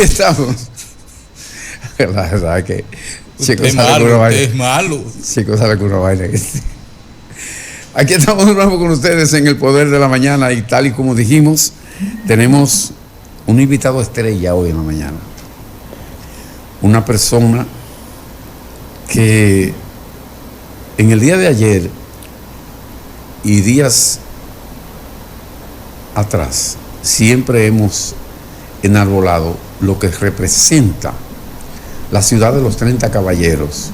estamos. La verdad que usted es malo, usted es malo. Chico sabe que una vaina. Aquí estamos de nuevo con ustedes en El Poder de la Mañana y tal y como dijimos, tenemos un invitado estrella hoy en la mañana. Una persona que en el día de ayer y días atrás siempre hemos enarbolado lo que representa la ciudad de los 30 caballeros,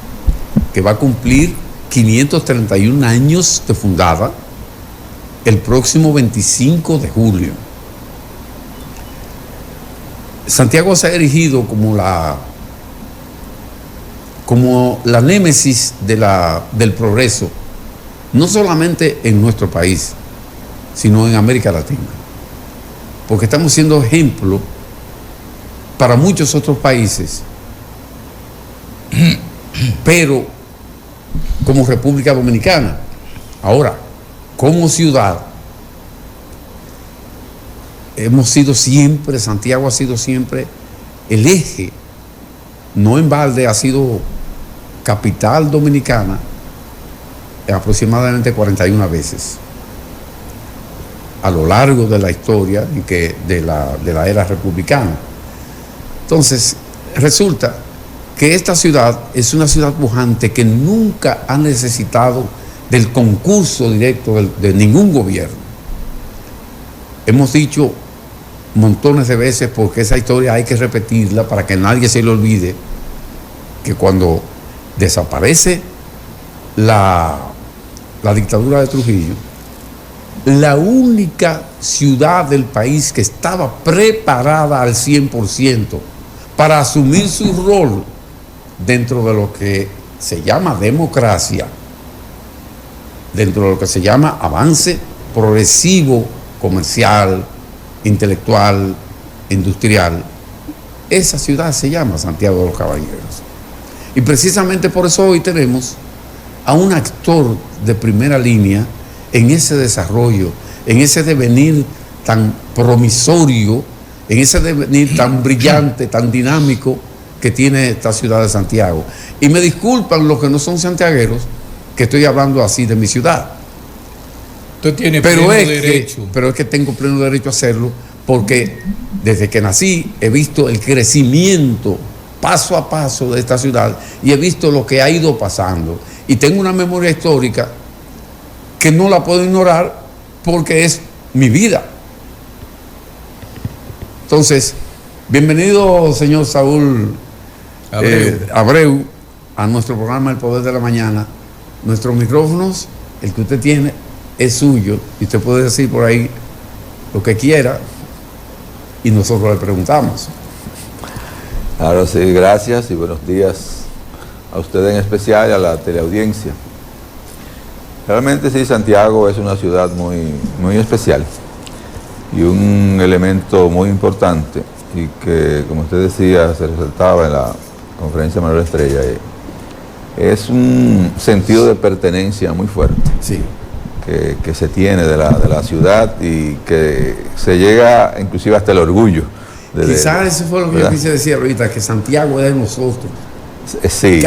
que va a cumplir 531 años de fundada el próximo 25 de julio. Santiago se ha erigido como la némesis del progreso, no solamente en nuestro país, sino en América Latina, porque estamos siendo ejemplo para muchos otros países, pero como República Dominicana. Ahora, como ciudad, Santiago ha sido siempre el eje, no en balde ha sido capital dominicana aproximadamente 41 veces a lo largo de la historia de la era republicana. Entonces, resulta que esta ciudad es una ciudad pujante que nunca ha necesitado del concurso directo de ningún gobierno. Hemos dicho montones de veces, porque esa historia hay que repetirla para que nadie se le olvide, que cuando desaparece la dictadura de Trujillo, la única ciudad del país que estaba preparada al 100% para asumir su rol dentro de lo que se llama democracia, dentro de lo que se llama avance progresivo, comercial, intelectual, industrial, esa ciudad se llama Santiago de los Caballeros. Y precisamente por eso hoy tenemos a un actor de primera línea en ese desarrollo, en ese devenir tan promisorio, en ese devenir tan brillante, tan dinámico que tiene esta ciudad de Santiago. Y me disculpan los que no son santiagueros, que estoy hablando así de mi ciudad. Usted tiene pleno derecho. Pero es que tengo pleno derecho a hacerlo, porque desde que nací he visto el crecimiento paso a paso de esta ciudad y he visto lo que ha ido pasando. Y tengo una memoria histórica que no la puedo ignorar porque es mi vida. Entonces, bienvenido, señor Saúl Abreu, a nuestro programa El Poder de la Mañana. Nuestros micrófonos, el que usted tiene, es suyo, y usted puede decir por ahí lo que quiera y nosotros le preguntamos. Claro, sí, gracias y buenos días a usted en especial y a la teleaudiencia. Realmente sí, Santiago es una ciudad muy, muy especial y un elemento muy importante, y que, como usted decía, se resaltaba en la conferencia de Manuel Estrella, es un sentido de pertenencia muy fuerte. Sí. Que se tiene de la ciudad, y que se llega inclusive hasta el orgullo. Quizás eso fue lo que yo quise decir ahorita, que Santiago es de nosotros. Sí.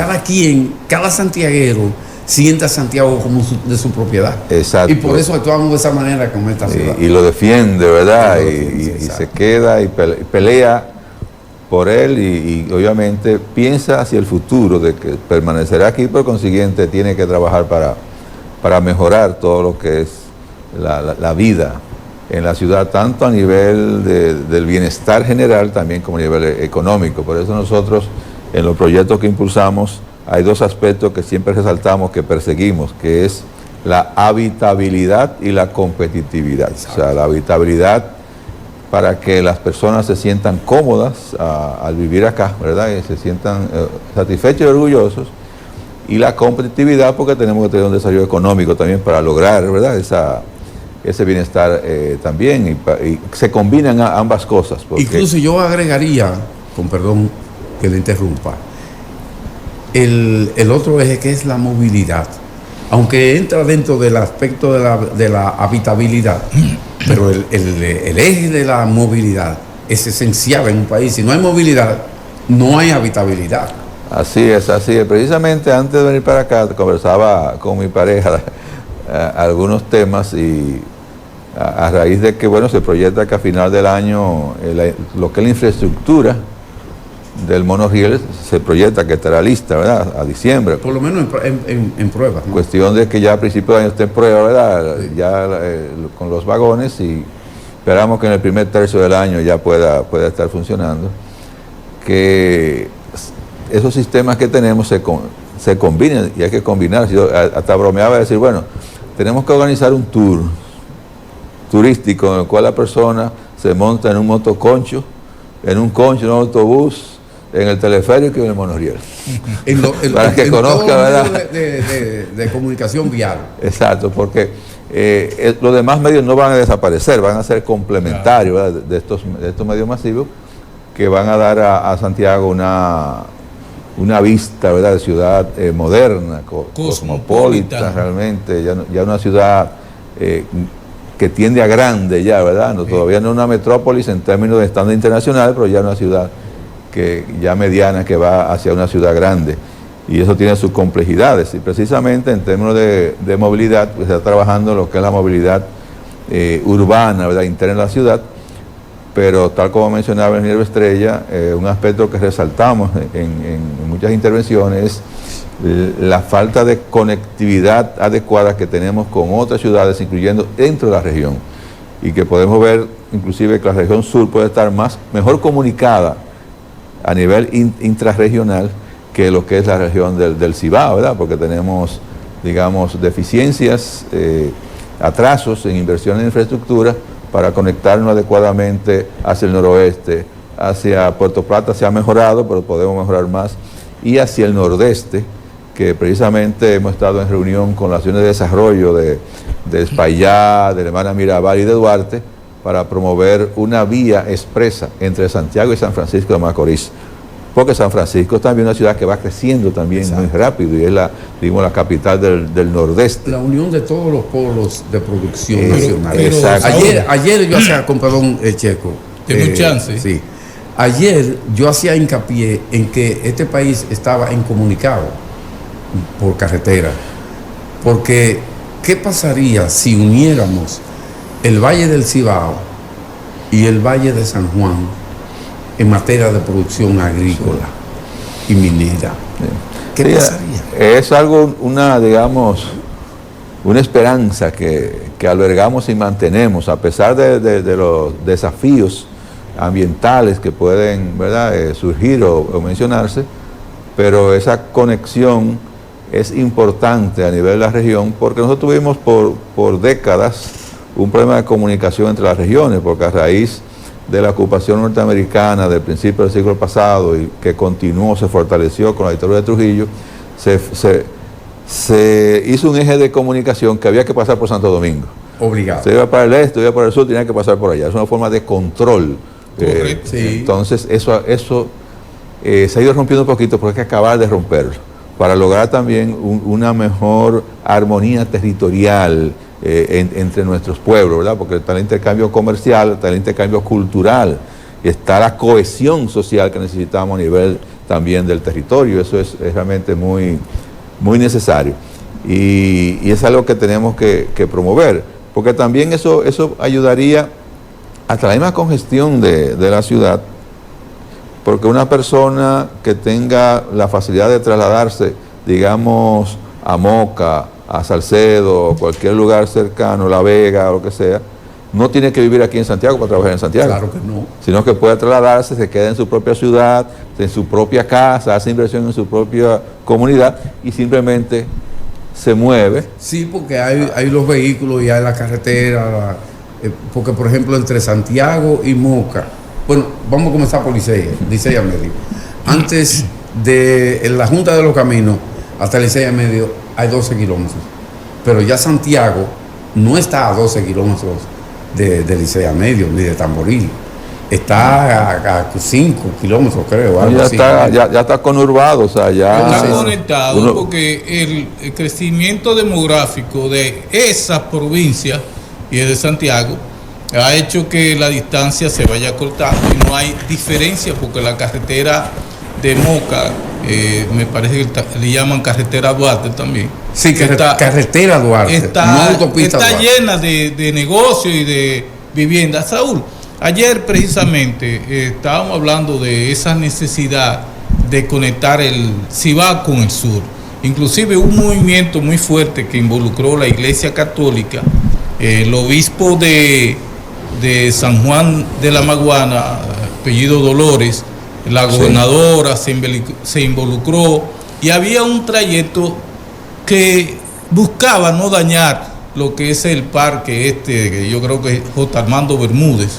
Cada santiaguero siente a Santiago como de su propiedad. Exacto. Y por eso actuamos de esa manera con esta ciudad. Y lo defiende, ¿verdad? Y se queda y pelea por él, y obviamente piensa hacia el futuro de que permanecerá aquí, por consiguiente tiene que trabajar para mejorar todo lo que es la vida en la ciudad, tanto a nivel del bienestar general, también como a nivel económico. Por eso nosotros, en los proyectos que impulsamos, hay dos aspectos que siempre resaltamos, que perseguimos, que es la habitabilidad y la competitividad. Exacto. O sea, la habitabilidad para que las personas se sientan cómodas al vivir acá, ¿verdad? Y se sientan satisfechos y orgullosos. Y la competitividad, porque tenemos que tener un desarrollo económico también para lograr, ¿verdad?, ese bienestar también, y se combinan ambas cosas. Incluso yo agregaría, con perdón que le interrumpa, el otro eje, que es la movilidad, aunque entra dentro del aspecto de la habitabilidad, pero el eje de la movilidad es esencial en un país. Si no hay movilidad, no hay habitabilidad. Así es, así es. Precisamente antes de venir para acá, conversaba con mi pareja algunos temas y a raíz de que, bueno, se proyecta que a final del año lo que es la infraestructura del monorriel se proyecta que estará lista, ¿verdad? A diciembre. Por lo menos en pruebas, ¿no? Cuestión de que ya a principios de año esté en prueba, ¿verdad? Sí. Ya con los vagones, y esperamos que en el primer tercio del año ya pueda estar funcionando. Que esos sistemas que tenemos se combinen, y hay que combinar. Yo hasta bromeaba de decir, bueno, tenemos que organizar un tour turístico en el cual la persona se monta en un motoconcho, en un concho, en un autobús, en el teleférico y en el monorriel. Para que conozca, ¿verdad? De comunicación vial. Exacto, porque los demás medios no van a desaparecer, van a ser complementarios, ¿verdad? de estos medios masivos que van a dar a Santiago una vista, ¿verdad?, de ciudad moderna, cosmopolita realmente, ya una ciudad que tiende a grande ya, ¿verdad? No, todavía no es una metrópolis en términos de estándar internacional, pero ya una ciudad que ya mediana, que va hacia una ciudad grande, y eso tiene sus complejidades, y precisamente en términos de movilidad, pues se está trabajando lo que es la movilidad urbana, ¿verdad?, interna de la ciudad, pero tal como mencionaba el ingeniero Estrella, un aspecto que resaltamos en muchas intervenciones es la falta de conectividad adecuada que tenemos con otras ciudades, incluyendo dentro de la región, y que podemos ver inclusive que la región sur puede estar mejor comunicada a nivel intrarregional que lo que es la región del Cibao, ¿verdad? Porque tenemos, digamos, deficiencias, atrasos en inversión en infraestructura para conectarnos adecuadamente hacia el noroeste, hacia Puerto Plata se ha mejorado, pero podemos mejorar más, y hacia el nordeste, que precisamente hemos estado en reunión con las unidades de desarrollo de Espaillá, de la hermana Mirabal y de Duarte, para promover una vía expresa entre Santiago y San Francisco de Macorís, porque San Francisco es también una ciudad que va creciendo también. Exacto. Muy rápido, y es la capital del nordeste. La unión de todos los polos de producción nacional. Exacto. Ayer yo hacía, con perdón, Checo. Tengo chance. Sí. Ayer yo hacía hincapié en que este país estaba incomunicado por carretera, porque ¿qué pasaría si uniéramos el Valle del Cibao y el Valle de San Juan en materia de producción agrícola y minera? ¿Qué pasaría? Es algo, digamos, una esperanza que albergamos y mantenemos, a pesar de los desafíos ambientales que pueden, ¿verdad?, surgir o mencionarse, pero esa conexión es importante a nivel de la región, porque nosotros tuvimos por décadas un problema de comunicación entre las regiones, porque a raíz de la ocupación norteamericana del principio del siglo pasado, y que continuó, se fortaleció con la dictadura de Trujillo, se hizo un eje de comunicación que había que pasar por Santo Domingo. Obligado. Se iba para el este, iba para el sur, tenía que pasar por allá. Es una forma de control. Sí. Entonces, eso se ha ido rompiendo un poquito, porque hay que acabar de romperlo, para lograr también una mejor armonía territorial entre nuestros pueblos, ¿verdad? Porque está el intercambio comercial, está el intercambio cultural, y está la cohesión social que necesitamos a nivel también del territorio. Eso es realmente muy, muy necesario, y es algo que tenemos que promover, porque también eso ayudaría a traer más congestión de la ciudad, porque una persona que tenga la facilidad de trasladarse, digamos, a Moca, a Salcedo, o cualquier lugar cercano, La Vega, o lo que sea, no tiene que vivir aquí en Santiago para trabajar en Santiago. Claro que no. Sino que puede trasladarse, se queda en su propia ciudad, en su propia casa, hace inversión en su propia comunidad, y simplemente se mueve. Sí, porque hay los vehículos y hay la carretera, porque por ejemplo entre Santiago y Moca, bueno, vamos a comenzar por Licey Medio. Antes de la Junta de los Caminos hasta Licey Medio hay 12 kilómetros, pero ya Santiago no está a 12 kilómetros de Licey Medio ni de Tamboril, está a 5 kilómetros, creo. Algo así. Ya está conurbado, o sea, ya está conectado, porque el crecimiento demográfico de esa provincia y de Santiago ha hecho que la distancia se vaya cortando y no hay diferencia, porque la carretera de Moca, me parece que le llaman carretera Duarte también. Sí, carretera Duarte, no autopista Duarte. Está llena de negocios y de viviendas. Saúl, ayer precisamente estábamos hablando de esa necesidad de conectar el Cibao con el sur. Inclusive un movimiento muy fuerte que involucró la Iglesia Católica, el obispo de San Juan de la Maguana, apellido Dolores, la gobernadora se involucró, y había un trayecto que buscaba no dañar lo que es el parque que yo creo que es J. Armando Bermúdez.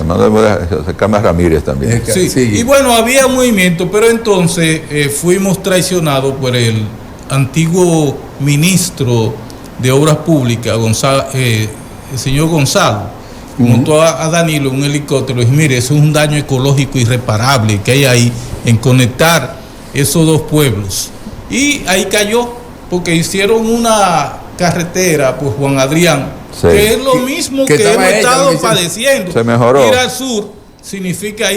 Carmen Ramírez también. Sí. Y bueno, había movimiento, pero entonces fuimos traicionados por el antiguo ministro de Obras Públicas, el señor Gonzalo. Montó a Danilo en un helicóptero y dijo: mire, eso es un daño ecológico irreparable que hay ahí en conectar esos dos pueblos. Y ahí cayó, porque hicieron una carretera por Juan Adrián, que es lo mismo que hemos estado padeciendo. Se mejoró. Ir al sur significa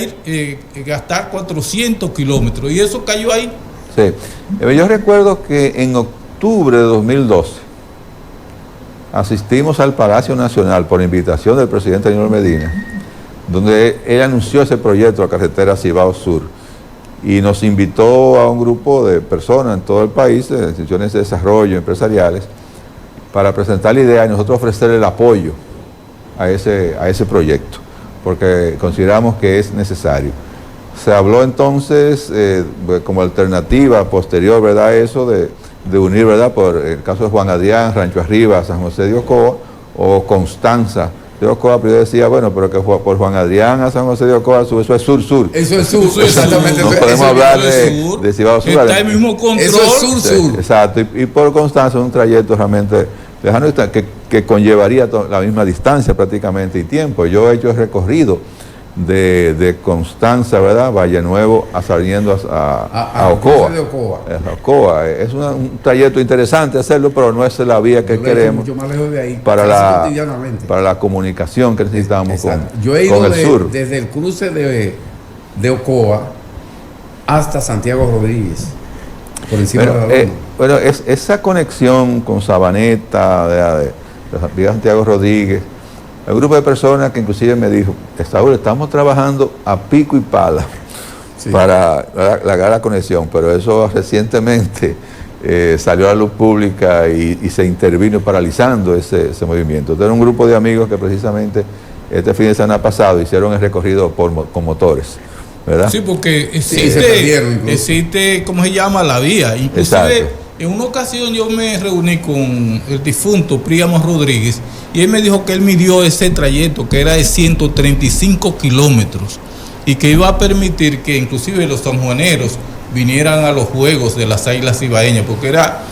gastar 400 kilómetros, y eso cayó ahí. Sí. Yo recuerdo que en octubre de 2012 asistimos al Palacio Nacional por invitación del presidente Danilo Medina, donde él anunció ese proyecto de la carretera Cibao Sur, y nos invitó a un grupo de personas en todo el país, de instituciones de desarrollo empresariales, para presentar la idea y nosotros ofrecer el apoyo a ese proyecto, porque consideramos que es necesario. Se habló entonces como alternativa posterior, ¿verdad?, eso de unir, ¿verdad?, por el caso de Juan Adrián, Rancho Arriba, San José de Ocoa, o Constanza de Ocoa. Pero yo decía, bueno, pero que por Juan Adrián a San José de Ocoa, eso es sur-sur. Eso es sur, exactamente. No podemos hablar de Cibao Sur. Está el mismo control. Eso es sur-sur. Sí, exacto, y por Constanza es un trayecto realmente lejano que conllevaría la misma distancia prácticamente y tiempo. Yo he hecho el recorrido de Constanza, ¿verdad?, Valle Nuevo, saliendo a Ocoa. Ocoa. Es un trayecto interesante hacerlo, pero no es la vía que queremos mucho más lejos de ahí, para la comunicación que necesitamos Yo he ido con el sur. Desde el cruce de Ocoa hasta Santiago Rodríguez, por encima de la loma. Bueno, esa conexión con Sabaneta, de Santiago Rodríguez. Hay un grupo de personas que inclusive me dijo: Saúl, estamos trabajando a pico y pala para la conexión, pero eso recientemente salió a la luz pública y se intervino paralizando ese movimiento. Entonces, era un grupo de amigos que precisamente este fin de semana pasado hicieron el recorrido con motores, ¿verdad? Sí, porque existe, ¿cómo se llama?, la vía. Inclusive, exacto. En una ocasión yo me reuní con el difunto Príamo Rodríguez, y él me dijo que él midió ese trayecto, que era de 135 kilómetros, y que iba a permitir que inclusive los sanjuaneros vinieran a los Juegos de las Águilas Cibaeñas, porque era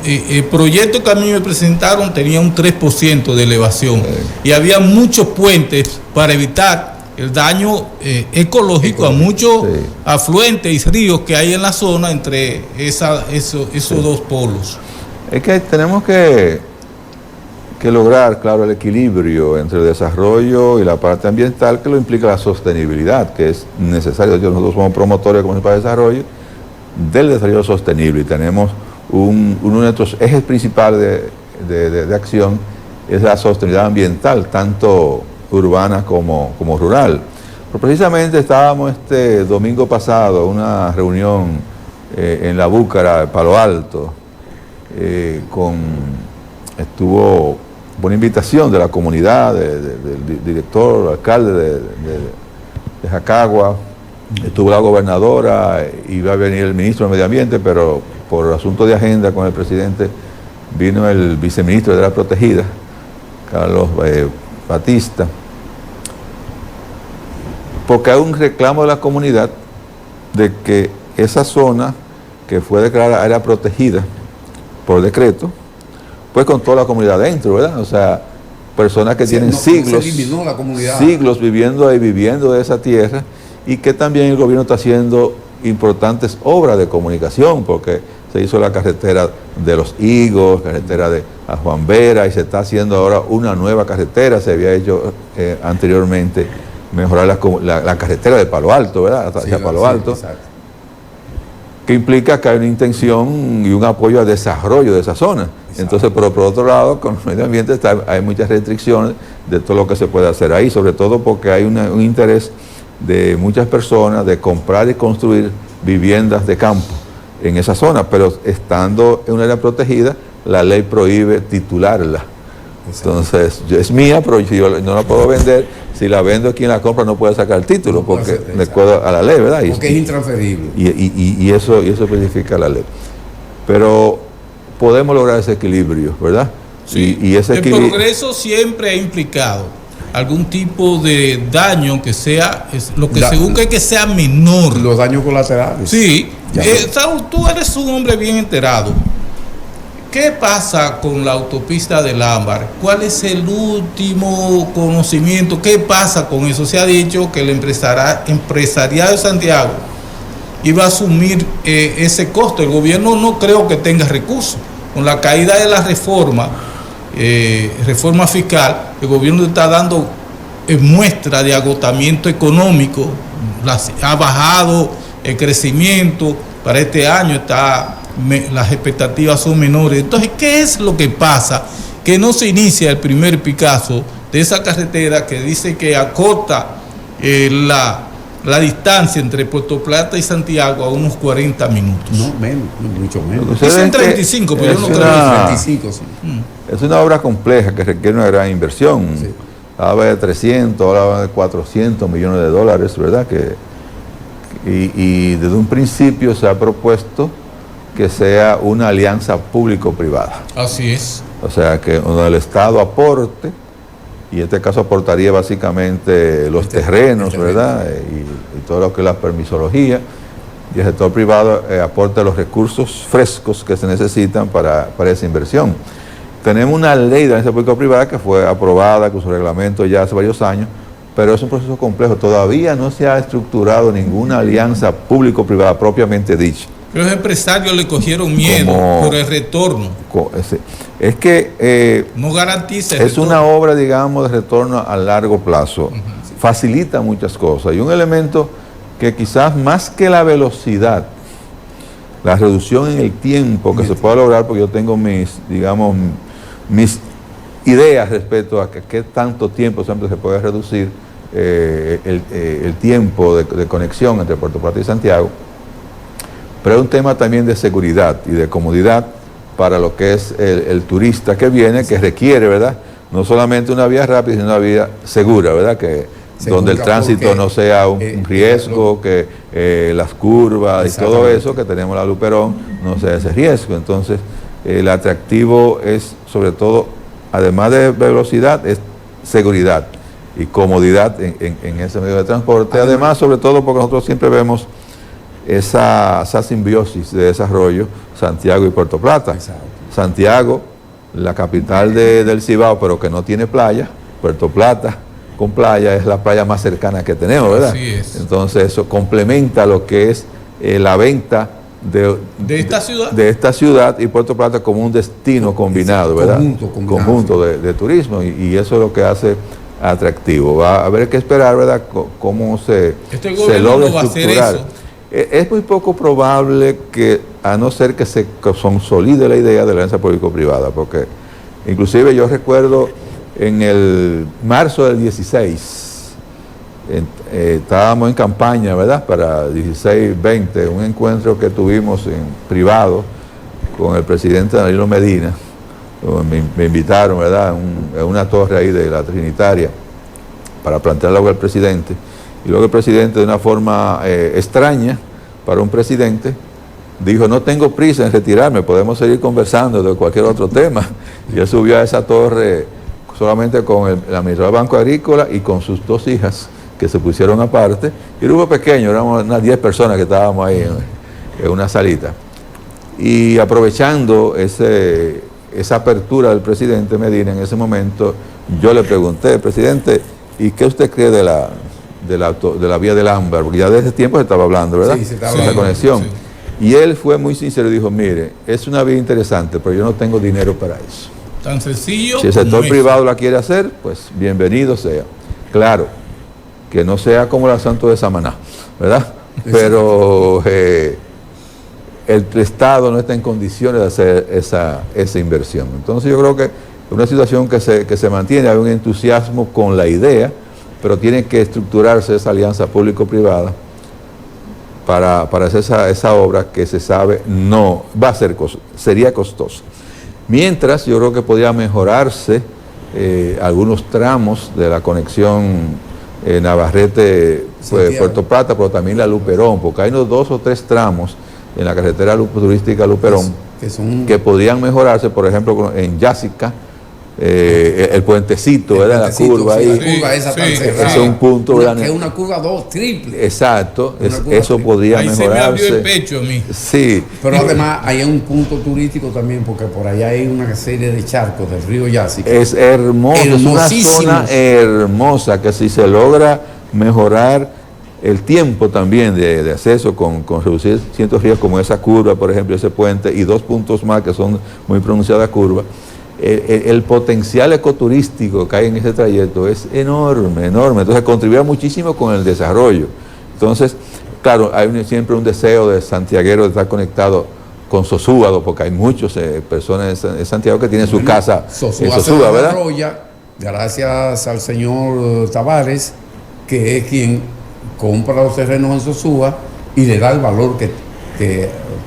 el proyecto que a mí me presentaron tenía un 3% de elevación, y había muchos puentes para evitar el daño ecológico a muchos afluentes y ríos que hay en la zona entre esos dos polos. Es que tenemos que lograr, claro, el equilibrio entre el desarrollo y la parte ambiental, que lo implica la sostenibilidad, que es necesario. Nosotros somos promotores como para el desarrollo del desarrollo sostenible, y tenemos uno de nuestros ejes principales de acción es la sostenibilidad ambiental, tanto urbana como rural. Pero precisamente estábamos este domingo pasado en una reunión en La Búcara, de Palo Alto, estuvo por invitación de la comunidad, del director, alcalde de Jacagua, estuvo la gobernadora, iba a venir el ministro de Medio Ambiente, pero por asunto de agenda con el presidente vino el viceministro de la Protegida, Carlos Batista, porque hay un reclamo de la comunidad de que esa zona que fue declarada área protegida por decreto, pues con toda la comunidad dentro, ¿verdad? O sea, personas que tienen siglos viviendo ahí, viviendo de esa tierra, y que también el gobierno está haciendo importantes obras de comunicación, porque se hizo la carretera de Los Higos, carretera de a Juan Vera, y se está haciendo ahora una nueva carretera. Se había hecho anteriormente mejorar la carretera de Palo Alto, ¿verdad? Hacia Palo Alto. Exacto. Que implica que hay una intención y un apoyo al desarrollo de esa zona. Exacto. Entonces, pero por otro lado, con el medio ambiente hay muchas restricciones de todo lo que se puede hacer ahí, sobre todo porque hay un interés de muchas personas de comprar y construir viviendas de campo en esa zona, pero estando en un área protegida, la ley prohíbe titularla. Entonces, es mía, pero yo no la puedo vender. Si la vendo, quien la compra no puede sacar el título, porque de acuerdo a la ley, ¿verdad? Porque es intransferible. Y eso especifica la ley. Pero podemos lograr ese equilibrio, ¿verdad? Sí. Y ese el progreso siempre ha implicado algún tipo de daño que sea, lo que se busca es que sea menor. Los daños colaterales. Sí. Saúl, tú eres un hombre bien enterado. ¿Qué pasa con la autopista del Ámbar? ¿Cuál es el último conocimiento? ¿Qué pasa con eso? Se ha dicho que el empresariado de Santiago iba a asumir ese costo. El gobierno no creo que tenga recursos. Con la caída de la reforma fiscal, el gobierno está dando muestra de agotamiento económico. Ha bajado el crecimiento. Para este año las expectativas son menores. Entonces, ¿qué es lo que pasa? Que no se inicia el primer Picasso de esa carretera que dice que acorta la distancia entre Puerto Plata y Santiago a unos 40 minutos. No, menos, mucho menos. Dicen 35, pero yo no creo que 35. Sí. Es una obra compleja que requiere una gran inversión. Sí. Habla de 300, ahora de 400 millones de dólares, ¿verdad? Y desde un principio se ha propuesto que sea una alianza público-privada. Así es. O sea, que donde el Estado aporte, y en este caso aportaría básicamente los terrenos, ¿verdad? Y todo lo que es la permisología, y el sector privado aporta los recursos frescos que se necesitan para esa inversión. Tenemos una ley de alianza público-privada que fue aprobada con su reglamento ya hace varios años, pero es un proceso complejo. Todavía no se ha estructurado ninguna alianza público-privada propiamente dicha. Pero los empresarios le cogieron miedo por el retorno. Es que no garantiza el retorno. Una obra, digamos, de retorno a largo plazo. Facilita muchas cosas. Y un elemento que quizás más que la velocidad, la reducción en el tiempo que se pueda lograr, porque yo tengo mis ideas respecto a qué tanto tiempo siempre se puede reducir el tiempo de conexión entre Puerto Plata y Santiago, pero es un tema también de seguridad y de comodidad para lo que es el turista que viene, que requiere, ¿verdad? No solamente una vía rápida, sino una vía segura, ¿verdad? Donde el tránsito no sea un riesgo, que las curvas y todo eso que tenemos la Luperón no sea ese riesgo. Entonces, el atractivo es, sobre todo, además de velocidad, es seguridad y comodidad en ese medio de transporte. Además, sobre todo, porque nosotros siempre vemos esa simbiosis de desarrollo, Santiago y Puerto Plata. Exacto. Santiago, la capital del Cibao, pero que no tiene playa. Puerto Plata, con playa, es la playa más cercana que tenemos, ¿verdad? Así es. Entonces eso complementa lo que es la venta de esta ciudad y Puerto Plata como un destino combinado, ¿verdad? Conjunto de turismo, y eso es lo que hace atractivo. Va a haber que esperar, ¿verdad?, cómo se logra estructurar. Es muy poco probable que, a no ser que se consolide la idea de la alianza público-privada, porque inclusive yo recuerdo en el marzo del 16, estábamos en campaña, ¿verdad?, para 16-20, un encuentro que tuvimos en privado con el presidente Danilo Medina. Me invitaron, ¿verdad?, a una torre ahí de la Trinitaria para plantear algo al presidente. Y luego el presidente, de una forma extraña para un presidente, dijo: no tengo prisa en retirarme, podemos seguir conversando de cualquier otro tema. Y él subió a esa torre solamente con el administrador del Banco Agrícola y con sus dos hijas, que se pusieron aparte. Y el grupo pequeño, éramos unas 10 personas que estábamos ahí en una salita. Y aprovechando esa apertura del presidente Medina en ese momento, yo le pregunté: presidente, ¿y qué usted cree de la vía del Ámbar? Porque ya desde ese tiempo se estaba hablando, ¿verdad? Sí, se estaba hablando. Esa conexión. Sí. Y él fue muy sincero y dijo, mire, es una vía interesante, pero yo no tengo dinero para eso. Tan sencillo. Si el sector privado la quiere hacer, pues bienvenido sea. Claro, que no sea como la Santo de Samaná, ¿verdad? Pero el Estado no está en condiciones de hacer esa inversión. Entonces yo creo que es una situación que se mantiene, hay un entusiasmo con la idea, pero tiene que estructurarse esa alianza público-privada para hacer esa obra que se sabe no va a ser sería costosa. Mientras yo creo que podría mejorarse algunos tramos de la conexión Navarrete-Puerto Plata, pero también la Luperón, porque hay unos 2 o 3 tramos en la carretera turística Luperón que podrían mejorarse, por ejemplo en Yásica, el puentecito, ¿verdad? La curva ahí. La curva esa tan cerrada. Es un punto, ¿verdad? Es una curva 2 triple. Exacto, eso podría mejorarse. Ahí se me abrió el pecho a mí. Sí. Pero además hay un punto turístico también, porque por allá hay una serie de charcos del río Yásica. Es hermoso, es una zona hermosa que si se logra mejorar el tiempo también de acceso con reducir ciertos ríos como esa curva, por ejemplo, ese puente, y 2 puntos más que son muy pronunciadas curvas, el potencial ecoturístico que hay en ese trayecto es enorme, enorme. Entonces contribuye muchísimo con el desarrollo. Entonces, claro, hay siempre un deseo de santiaguero de estar conectado con Sosúa, porque hay muchas personas en Santiago que tienen su casa en Sosúa, ¿verdad? Gracias al señor Tavares, que es quien compra los terrenos en Sosúa y le da el valor que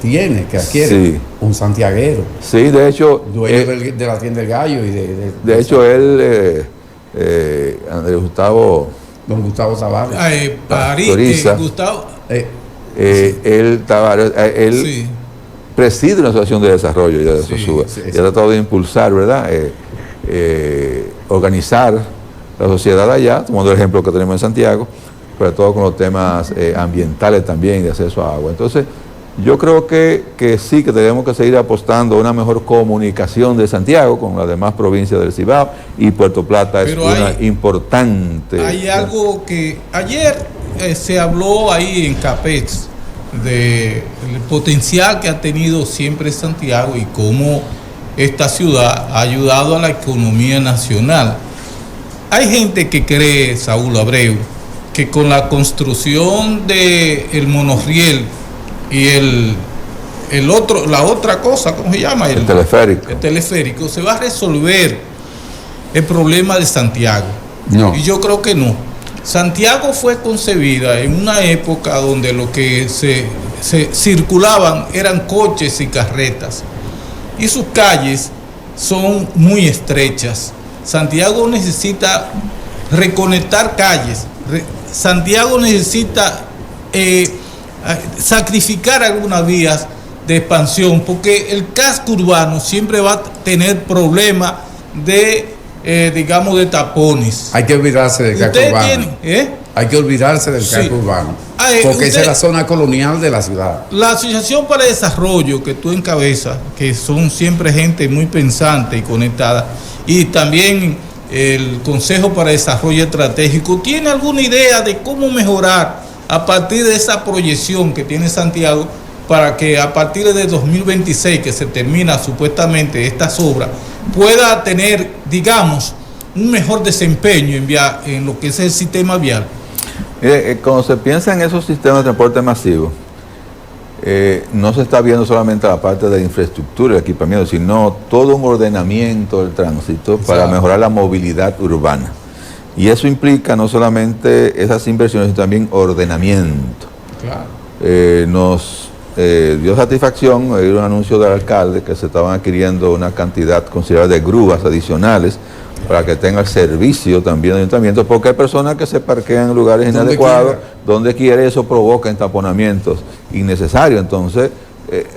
que adquiere un santiaguero. Sí, de hecho. Dueño de la tienda del Gallo y de hecho, él, Andrés Gustavo. Don Gustavo Tavares. Gustavo. Él preside una asociación de desarrollo de Sosúa. Y ha tratado de impulsar, ¿verdad? Organizar la sociedad allá, tomando el ejemplo que tenemos en Santiago, sobre todo con los temas ambientales también, de acceso a agua. Entonces, yo creo que sí, que tenemos que seguir apostando a una mejor comunicación de Santiago con las demás provincias del Cibao, y Puerto Plata es importante. Hay algo que ayer se habló ahí en CAPEX del potencial que ha tenido siempre Santiago y cómo esta ciudad ha ayudado a la economía nacional. Hay gente que cree, Saúl Abreu, que con la construcción del monorriel y la otra cosa, ¿cómo se llama? El teleférico. El teleférico, se va a resolver el problema de Santiago. No. Y yo creo que no. Santiago fue concebida en una época donde lo que se circulaban eran coches y carretas. Y sus calles son muy estrechas. Santiago necesita reconectar calles. Santiago necesita sacrificar algunas vías de expansión, porque el casco urbano siempre va a tener problemas de, digamos, de tapones. Hay que olvidarse del casco urbano. Hay que olvidarse del casco urbano, porque esa es la zona colonial de la ciudad. La Asociación para el Desarrollo que tú encabezas, que son siempre gente muy pensante y conectada, y también el Consejo para el Desarrollo Estratégico, ¿tiene alguna idea de cómo mejorar a partir de esa proyección que tiene Santiago para que a partir de 2026, que se termina supuestamente estas obras, pueda tener, digamos, un mejor desempeño en lo que es el sistema vial? Cuando se piensa en esos sistemas de transporte masivo, no se está viendo solamente la parte de infraestructura y equipamiento, sino todo un ordenamiento del tránsito para mejorar la movilidad urbana. Y eso implica no solamente esas inversiones, sino también ordenamiento. Claro. Nos dio satisfacción oír un anuncio del alcalde que se estaban adquiriendo una cantidad considerable de grúas adicionales para que tenga el servicio también del ayuntamiento, porque hay personas que se parquean en lugares inadecuados, donde quiera, eso provoca entaponamientos innecesarios. Entonces,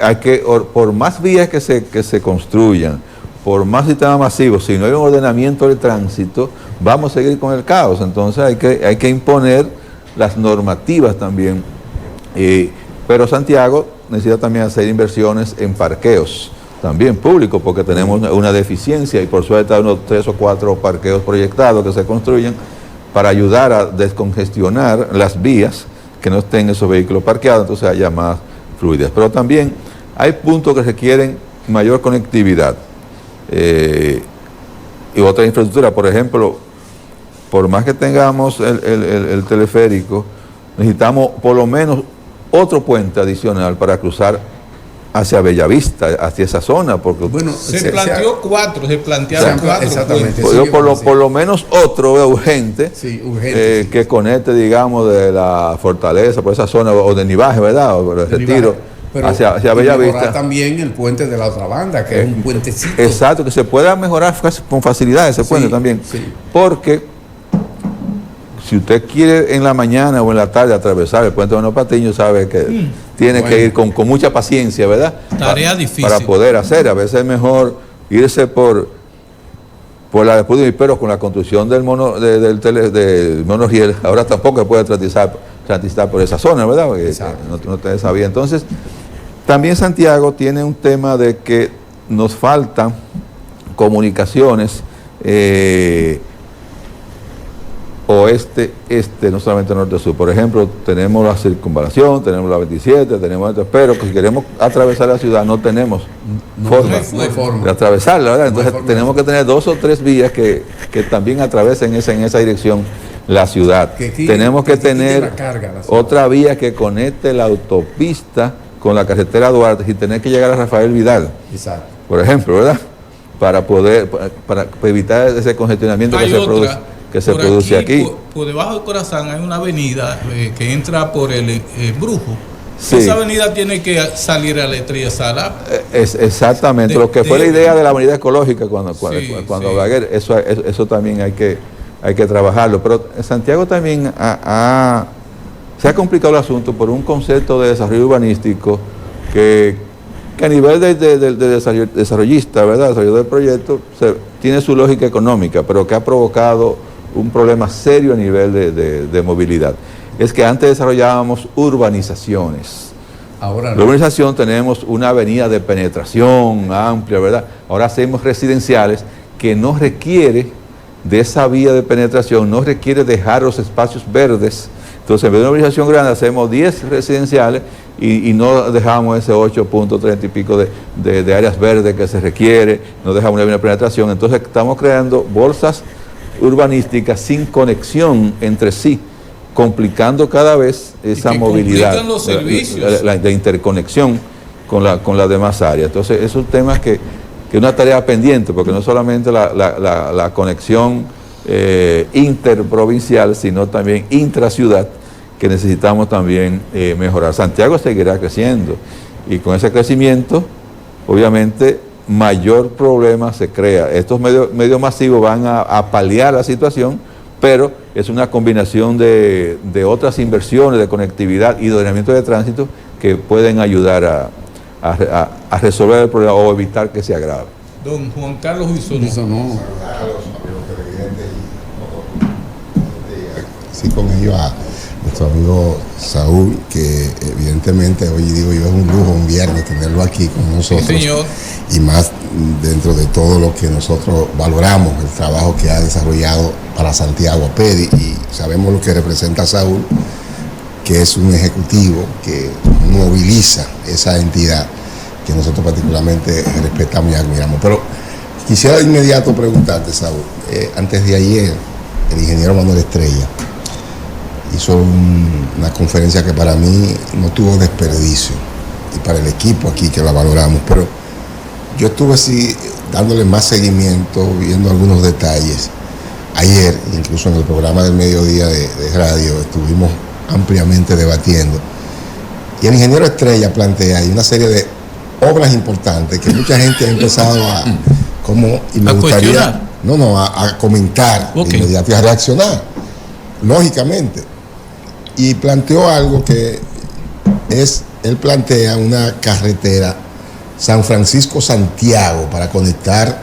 hay que, por más vías que se construyan, por más sistemas masivos, si no hay un ordenamiento del tránsito, vamos a seguir con el caos. Entonces hay que imponer las normativas también. Pero Santiago necesita también hacer inversiones en parqueos, también públicos, porque tenemos una deficiencia, y por suerte hay unos 3 o 4 parqueos proyectados que se construyen para ayudar a descongestionar las vías, que no estén esos vehículos parqueados, entonces haya más fluidas. Pero también hay puntos que requieren mayor conectividad y otra infraestructura. Por ejemplo, por más que tengamos el teleférico, necesitamos por lo menos otro puente adicional para cruzar hacia Bellavista, hacia esa zona, porque se plantearon cuatro. Exactamente. Por lo menos otro urgente, que conecte, digamos, de la Fortaleza, por esa zona, o de Nivaje, ¿verdad? O de Retiro, hacia Bellavista. También el puente de la otra banda, que es un puentecito. Exacto, que se pueda mejorar con facilidad ese puente también. Sí. Porque si usted quiere en la mañana o en la tarde atravesar el puente de Manuel Patiño, sabe que tiene que ir con mucha paciencia, ¿verdad? Tarea difícil. Para poder hacer. A veces es mejor irse por la de Pudo, pero con la construcción del monorriel, ahora tampoco se puede transitar por esa zona, ¿verdad? Porque no te sabía. Entonces, también Santiago tiene un tema de que nos faltan comunicaciones oeste, no solamente norte-sur. Por ejemplo, tenemos la circunvalación, tenemos la 27, tenemos esto, pero que si queremos atravesar la ciudad no tenemos forma de atravesarla, ¿verdad? Entonces tenemos que tener 2 o 3 vías que también atraviesen en esa dirección la ciudad. Tenemos que tener otra vía que conecte la autopista con la carretera Duarte sin tener que llegar a Rafael Vidal. Exacto. Por ejemplo, ¿verdad? Para evitar ese congestionamiento que se produce aquí. Por debajo de Corazán hay una avenida que entra por el Brujo. Sí. Esa avenida tiene que salir a la Estrella Sala. Exactamente, lo que fue la idea de la avenida ecológica cuando Balaguer, eso también hay que trabajarlo. Pero en Santiago también se ha complicado el asunto por un concepto de desarrollo urbanístico que a nivel de desarrollista, ¿verdad? Desarrollo del proyecto, tiene su lógica económica, pero que ha provocado un problema serio a nivel de movilidad. Es que antes desarrollábamos urbanizaciones. Ahora no. La urbanización tenemos una avenida de penetración amplia, ¿verdad? Ahora hacemos residenciales que no requiere de esa vía de penetración, no requiere dejar los espacios verdes. Entonces, en vez de una urbanización grande, hacemos 10 residenciales y no dejamos ese 8.30 y pico de áreas verdes que se requiere, no dejamos una vía de penetración. Entonces, estamos creando bolsas urbanísticas sin conexión entre sí, complicando cada vez esa movilidad, los servicios. La interconexión con las demás áreas. Entonces, es un tema que es una tarea pendiente, porque no solamente la conexión interprovincial, sino también intraciudad, que necesitamos también mejorar. Santiago seguirá creciendo y con ese crecimiento, obviamente, mayor problema se crea. Estos medios masivos van a paliar la situación, pero es una combinación de otras inversiones de conectividad y de ordenamiento de tránsito que pueden ayudar a resolver el problema o evitar que se agrave. Don Juan Carlos Bisonó. Sí, con ello a nuestro amigo Saúl, que evidentemente hoy digo yo es un lujo, un viernes tenerlo aquí con nosotros. Sí, señor. Y más dentro de todo lo que nosotros valoramos, el trabajo que ha desarrollado para Santiago APEDI, y sabemos lo que representa Saúl, que es un ejecutivo que moviliza esa entidad que nosotros particularmente respetamos y admiramos. Pero quisiera de inmediato preguntarte, Saúl, antes de ayer el ingeniero Manuel Estrella hizo una conferencia que para mí no tuvo desperdicio, y para el equipo aquí que la valoramos, pero yo estuve así dándole más seguimiento, viendo algunos detalles. Ayer, incluso en el programa del mediodía de radio, estuvimos ampliamente debatiendo, y el ingeniero Estrella plantea ahí una serie de obras importantes que mucha gente ha empezado a comentar de inmediato y a reaccionar, lógicamente. Y planteó algo que él plantea una carretera San Francisco-Santiago para conectar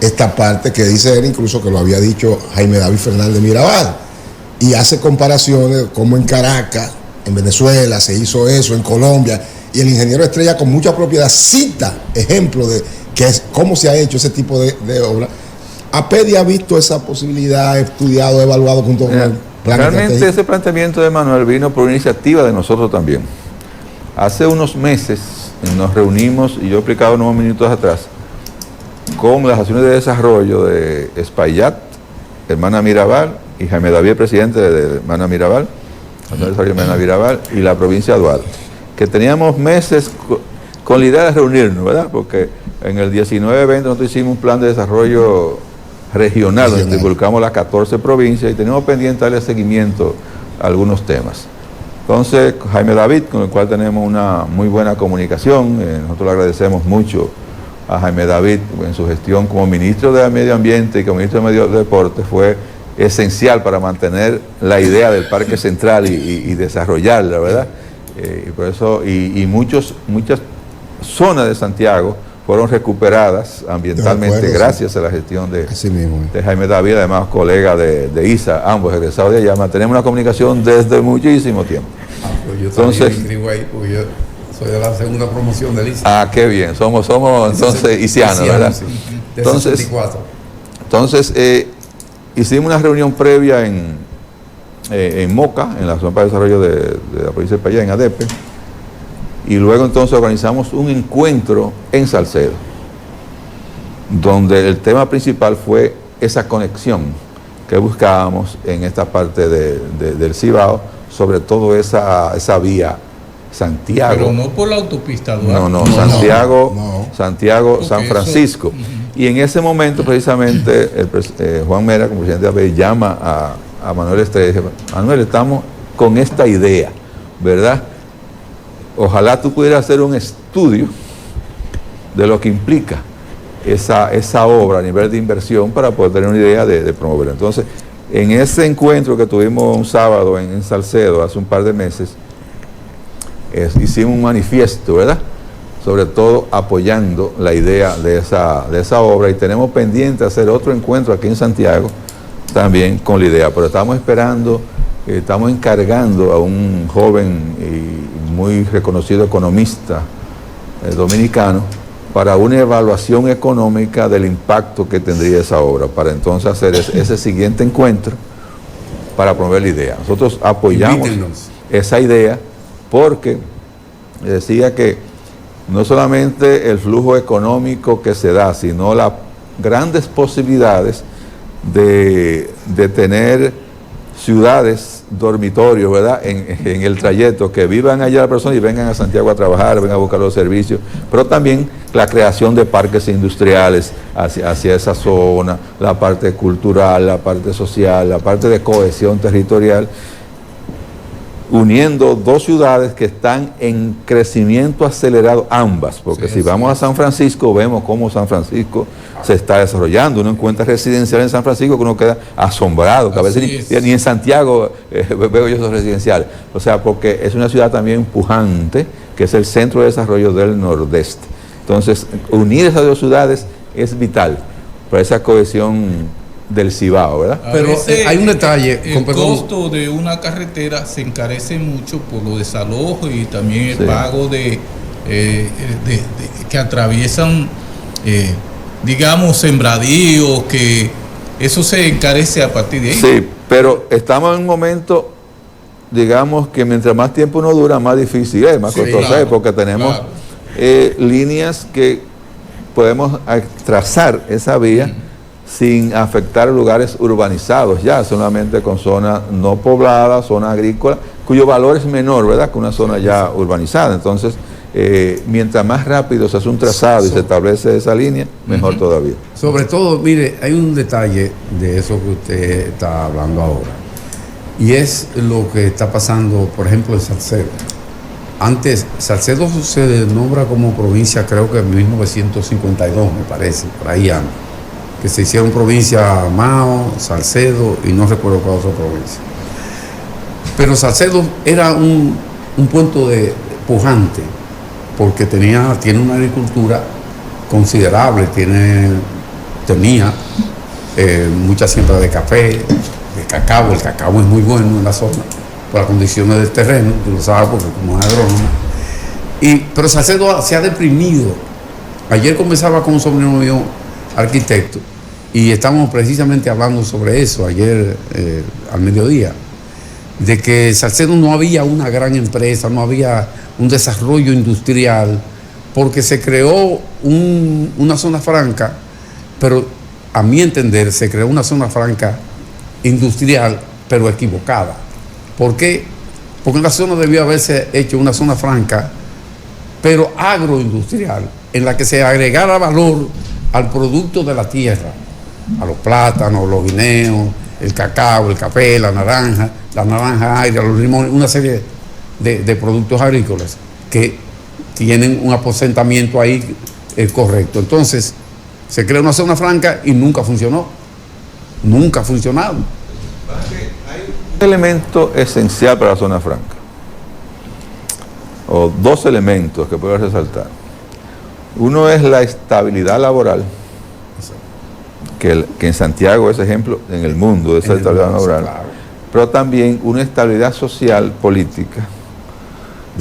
esta parte que dice él, incluso que lo había dicho Jaime David Fernández Mirabal, y hace comparaciones como en Caracas, en Venezuela se hizo eso, en Colombia, y el ingeniero Estrella con mucha propiedad cita ejemplos de cómo se ha hecho ese tipo de obra. APEDI ha visto esa posibilidad, estudiado, evaluado junto con el plan. Realmente ese planteamiento de Manuel vino por iniciativa de nosotros también. Hace unos meses nos reunimos, y yo he explicado unos minutos atrás, con las acciones de desarrollo de Espaillat, Hermana Mirabal, y Jaime David, presidente de Hermana Mirabal, y la provincia de Duarte, que teníamos meses con la idea de reunirnos, ¿verdad? Porque en el 19-20 nosotros hicimos un plan de desarrollo regional, donde divulgamos las 14 provincias y tenemos pendiente darle seguimiento a algunos temas. Entonces, Jaime David, con el cual tenemos una muy buena comunicación, nosotros le agradecemos mucho a Jaime David en su gestión como ministro de Medio Ambiente y como ministro de Medio Deporte, fue esencial para mantener la idea del Parque Central y desarrollarla, ¿verdad? Y por eso, muchas zonas de Santiago fueron recuperadas ambientalmente gracias a la gestión de Jaime David, además colega de ISA, ambos egresados de allá. Mantenemos una comunicación desde muchísimo tiempo. Pues yo entonces inscribo ahí porque yo soy de la segunda promoción del ISA. Qué bien, somos entonces isianos, ¿verdad? Sí. Entonces, hicimos una reunión previa en Moca, en la zona para el desarrollo de la provincia de Payá, en ADEPE, y luego entonces organizamos un encuentro en Salcedo, donde el tema principal fue esa conexión que buscábamos en esta parte del Cibao, sobre todo esa vía Santiago. Pero no por la autopista, Santiago, San Francisco. Y en ese momento precisamente Juan Mera, como presidente de APE, llama a Manuel Estrella y dice: Manuel, estamos con esta idea, ¿verdad? Ojalá tú pudieras hacer un estudio de lo que implica esa obra a nivel de inversión para poder tener una idea de promoverla. Entonces, en ese encuentro que tuvimos un sábado en Salcedo hace un par de meses, hicimos un manifiesto, ¿verdad? Sobre todo apoyando la idea de esa obra, y tenemos pendiente hacer otro encuentro aquí en Santiago también con la idea, pero estamos encargando a un joven y muy reconocido economista dominicano para una evaluación económica del impacto que tendría esa obra, para entonces hacer ese siguiente encuentro para promover la idea. Nosotros apoyamos esa idea porque decía que no solamente el flujo económico que se da, sino las grandes posibilidades de tener ciudades, dormitorios, ¿verdad? En el trayecto, que vivan allá las personas y vengan a Santiago a trabajar, vengan a buscar los servicios, pero también la creación de parques industriales hacia esa zona, la parte cultural, la parte social, la parte de cohesión territorial, uniendo dos ciudades que están en crecimiento acelerado ambas, porque si vamos a San Francisco vemos cómo San Francisco se está desarrollando. Uno encuentra residencial en San Francisco que uno queda asombrado, que a veces ni en Santiago veo yo esos residenciales. O sea, porque es una ciudad también pujante, que es el centro de desarrollo del Nordeste. Entonces, unir esas dos ciudades es vital para esa cohesión del Cibao, ¿verdad? Pero hay un detalle. El costo de una carretera se encarece mucho por lo desalojo y también el pago de que atraviesan, digamos, sembradíos, que eso se encarece a partir de ahí. Sí, pero estamos en un momento, digamos, que mientras más tiempo uno dura, más difícil es, más costoso es, porque tenemos líneas que podemos trazar esa vía sin afectar lugares urbanizados ya, solamente con zonas no pobladas, zonas agrícolas, cuyo valor es menor, ¿verdad?, que una zona ya urbanizada. Entonces, mientras más rápido se hace un trazado y se establece esa línea, mejor todavía. Sobre todo, mire, hay un detalle de eso que usted está hablando ahora, y es lo que está pasando, por ejemplo, en Salcedo. Antes, Salcedo se nombra como provincia, creo que en 1952, me parece, por ahí anda, que se hicieron provincia Mao, Salcedo y no recuerdo cuál otra provincia. Pero Salcedo era un punto de pujante, porque tiene una agricultura considerable, tenía mucha siembra de café, de cacao. El cacao es muy bueno en la zona, por las condiciones del terreno, tú lo sabes porque como es agrónomo. Pero Salcedo se ha deprimido. Ayer conversaba con un sobrino mío, arquitecto, y estamos precisamente hablando sobre eso ayer al mediodía. de que Salcedo no había una gran empresa, no había un desarrollo industrial, porque se creó una zona franca, pero a mi entender se creó una zona franca industrial, pero equivocada. ¿Por qué? Porque en la zona debió haberse hecho una zona franca, pero agroindustrial, en la que se agregara valor al producto de la tierra, a los plátanos, los guineos, el cacao, el café, la naranja agria, los limones, una serie de productos agrícolas que tienen un aposentamiento ahí correcto. Entonces, se crea una zona franca y nunca funcionó. Nunca ha funcionado. Hay un elemento esencial para la zona franca, o dos elementos que puedo resaltar. Uno es la estabilidad laboral, que en Santiago es ejemplo en el mundo de esa estabilidad laboral, claro. Pero también una estabilidad social, política,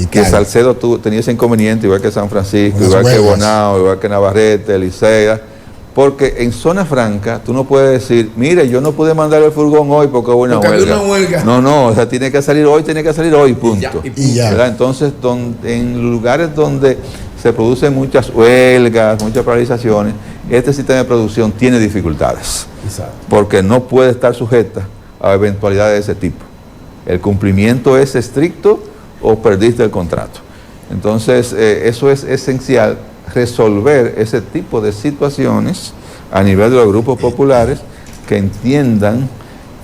que Salcedo tenía ese inconveniente, igual que San Francisco, igual que Bonao, igual que Navarrete, Licea, porque en zona franca tú no puedes decir, mire, yo no pude mandar el furgón hoy porque hubo una huelga. No, o sea, tiene que salir hoy, punto. Y ya. Entonces, en lugares donde se producen muchas huelgas, muchas paralizaciones, este sistema de producción tiene dificultades. Exacto. Porque no puede estar sujeta a eventualidades de ese tipo. El cumplimiento es estricto o perdiste el contrato. Entonces, eso es esencial, resolver ese tipo de situaciones a nivel de los grupos populares que entiendan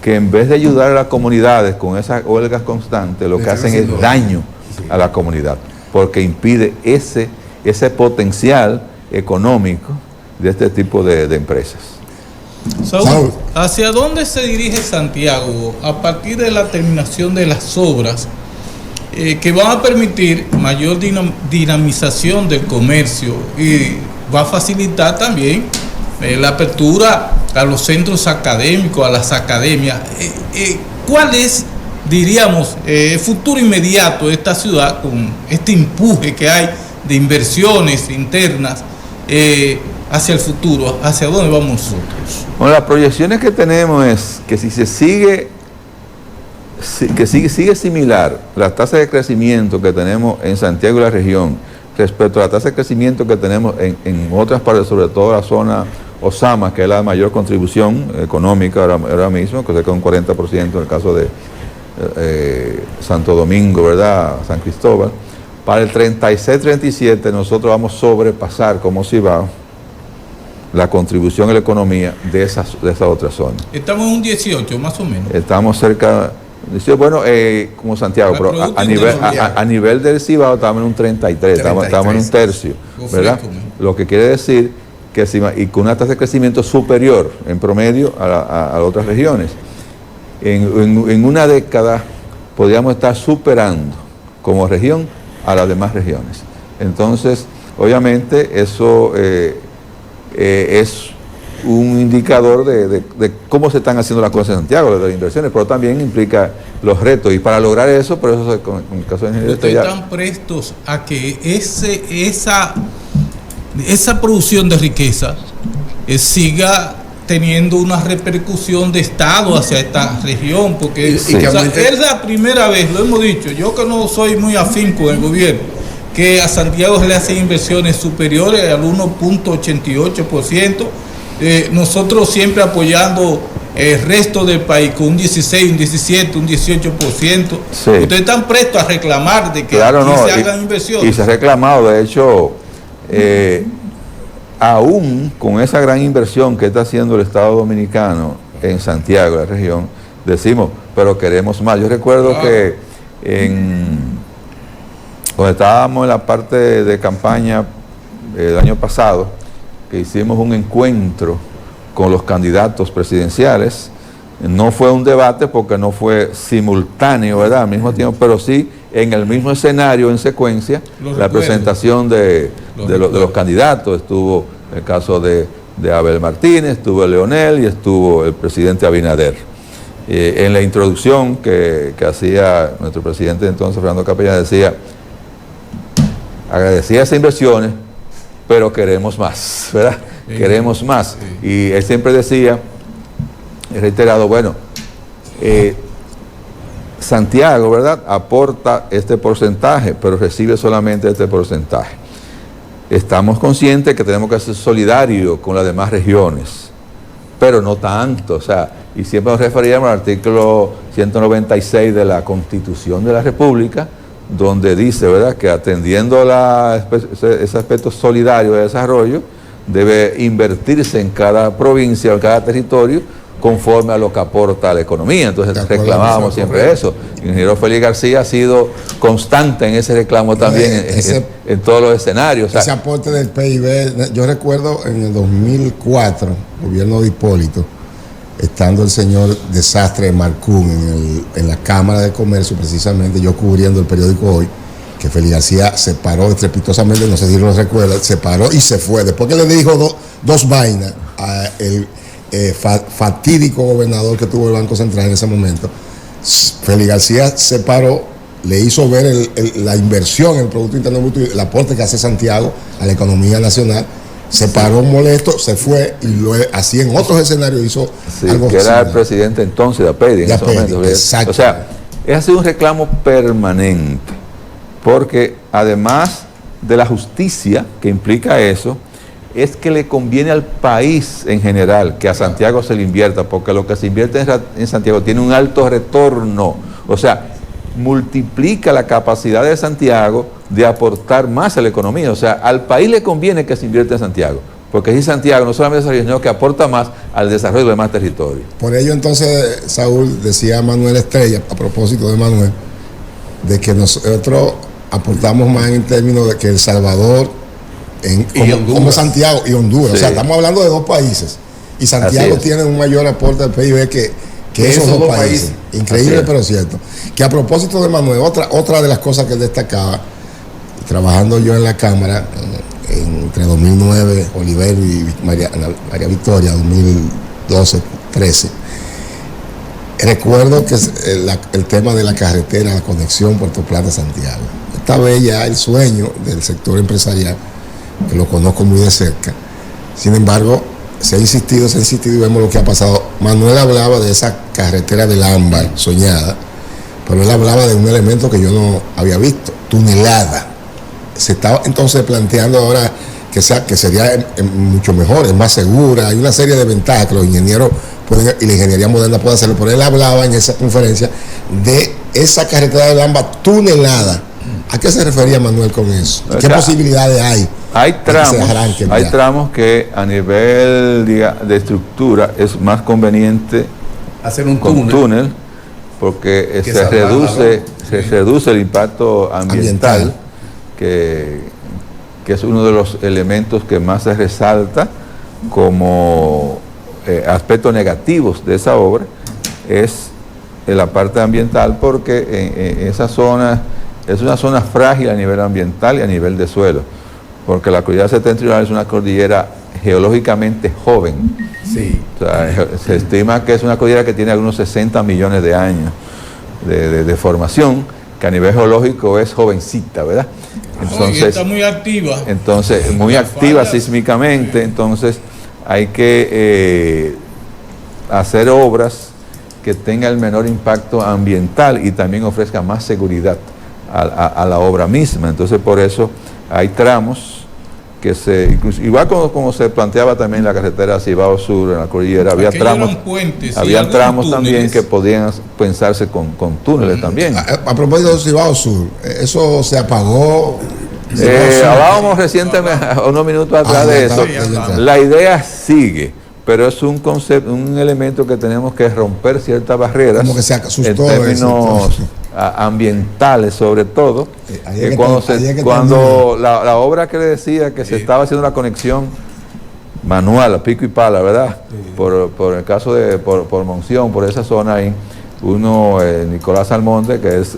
que en vez de ayudar a las comunidades con esas huelgas constantes, lo que hacen es daño a la comunidad, porque impide ese potencial económico de este tipo de empresas. Saúl, ¿hacia dónde se dirige Santiago a partir de la terminación de las obras que van a permitir mayor dinamización del comercio y va a facilitar también la apertura a los centros académicos, a las academias? ¿Cuál es, diríamos, el futuro inmediato de esta ciudad con este empuje que hay de inversiones internas hacia el futuro? ¿Hacia dónde vamos nosotros? Bueno, las proyecciones que tenemos es que si se sigue similar la tasa de crecimiento que tenemos en Santiago y la región respecto a la tasa de crecimiento que tenemos en otras partes, sobre todo la zona Osama, que es la mayor contribución económica ahora mismo, que se queda un 40% en el caso de Santo Domingo, ¿verdad? San Cristóbal. Para el 36-37 nosotros vamos a sobrepasar como Cibao la contribución a la economía de esa otra zona. Estamos en un 18 más o menos. Estamos cerca, bueno, como Santiago, pero a nivel del Cibao estamos en un 33, estamos en un tercio, ¿verdad? Lo que quiere decir que y con una tasa de crecimiento superior en promedio a otras regiones. En una década podríamos estar superando como región a las demás regiones. Entonces, obviamente, eso es un indicador de cómo se están haciendo las cosas en Santiago, de las inversiones, pero también implica los retos. Y para lograr eso, por eso en el caso de ingeniería... ¿Ustedes están prestos a que esa producción de riqueza siga teniendo una repercusión de Estado hacia esta región? Porque es la primera vez, lo hemos dicho, yo que no soy muy afín con el gobierno, que a Santiago se le hacen inversiones superiores al 1.88%, nosotros siempre apoyando el resto del país con un 16, un 17, un 18%. Sí. Ustedes están prestos a reclamar de que se hagan inversiones. Y se ha reclamado, de hecho, aún con esa gran inversión que está haciendo el Estado Dominicano en Santiago, la región, decimos, pero queremos más. Yo recuerdo que cuando estábamos en la parte de campaña el año pasado, que hicimos un encuentro con los candidatos presidenciales, no fue un debate porque no fue simultáneo, ¿verdad?, al mismo tiempo, pero sí en el mismo escenario, en secuencia, la presentación de los candidatos. Estuvo el caso de Abel Martínez, estuvo Leonel y estuvo el presidente Abinader. En la introducción que hacía nuestro presidente entonces, Fernando Capellán, decía, agradecía esas inversiones, pero queremos más, ¿verdad? Sí, queremos más. Sí. Y él siempre decía, he reiterado, bueno, Santiago, ¿verdad?, aporta este porcentaje, pero recibe solamente este porcentaje. Estamos conscientes que tenemos que ser solidarios con las demás regiones, pero no tanto, o sea, y siempre nos referíamos al artículo 196 de la Constitución de la República, donde dice, ¿verdad?, que atendiendo ese aspecto solidario de desarrollo, debe invertirse en cada provincia o en cada territorio conforme a lo que aporta a la economía. Entonces reclamábamos siempre eso. El ingeniero Félix García ha sido constante en ese reclamo también en todos los escenarios. Ese aporte del PIB, yo recuerdo en el 2004, gobierno de Hipólito, estando el señor Desastre Marcún en la Cámara de Comercio, precisamente yo cubriendo el periódico Hoy, que Félix García se paró estrepitosamente, no sé si lo recuerda, se paró y se fue. Después que le dijo dos vainas al fatídico gobernador que tuvo el Banco Central en ese momento, Félix García se paró, le hizo ver la inversión en el Producto Interno Bruto y el aporte que hace Santiago a la economía nacional. Se paró molesto, se fue y lo así en otros escenarios hizo algo que era similar. el presidente entonces de APEDI en ese momento. Exacto. O sea, ha sido un reclamo permanente, porque además de la justicia que implica eso, es que le conviene al país en general que a Santiago se le invierta, porque lo que se invierte en Santiago tiene un alto retorno, o sea, multiplica la capacidad de Santiago de aportar más a la economía. O sea, al país le conviene que se invierta en Santiago, porque si Santiago no solamente desarrolla, sino que aporta más al desarrollo de más territorios. Por ello entonces, Saúl, decía Manuel Estrella, a propósito de Manuel, de que nosotros aportamos más en términos de que El Salvador, como Santiago y Honduras. Sí. O sea, estamos hablando de dos países. Y Santiago tiene un mayor aporte al PIB que esos dos países. Increíble, pero cierto. Que a propósito de Manuel, otra de las cosas que él destacaba, trabajando yo en la Cámara, entre 2009, Olivero y María Victoria, 2012-13, recuerdo que el tema de la carretera, la conexión Puerto Plata-Santiago. Esta vez ya el sueño del sector empresarial, que lo conozco muy de cerca. Sin embargo, se ha insistido y vemos lo que ha pasado. Manuel hablaba de esa carretera del ámbar soñada, pero él hablaba de un elemento que yo no había visto, tunelada. Se está entonces planteando ahora que sería mucho mejor, es más segura, hay una serie de ventajas que los ingenieros pueden, y la ingeniería moderna puede hacerlo, pero él hablaba en esa conferencia de esa carretera del ámbar tunelada. ¿A qué se refería Manuel con eso? ¿Qué posibilidades hay? Hay tramos que a nivel de estructura es más conveniente hacer un túnel porque se reduce el impacto ambiental. Que es uno de los elementos que más se resalta como aspectos negativos de esa obra, es la parte ambiental, porque en esa zona es una zona frágil a nivel ambiental y a nivel de suelo, porque la cordillera septentrional es una cordillera geológicamente joven. Sí. O sea, se estima que es una cordillera que tiene algunos 60 millones de años de formación, que a nivel geológico es jovencita, ¿verdad? Entonces, está muy activa. Entonces, muy activa sísmicamente, entonces hay que hacer obras que tengan el menor impacto ambiental y también ofrezcan más seguridad a la obra misma. Entonces, por eso hay tramos que igual como se planteaba también la carretera Cibao Sur en la cordillera, había tramos también que podían pensarse con túneles también. A propósito de Cibao Sur, eso se apagó. Hablábamos recientemente, unos minutos atrás de eso. La idea sigue, pero es un concepto, un elemento que tenemos que romper ciertas barreras, como que se asustó en términos ambientales, sobre todo, cuando la obra que le decía que se estaba haciendo una conexión manual a pico y pala, ¿verdad? Sí. Por el caso de por Monción, por esa zona ahí, Nicolás Almonte, que es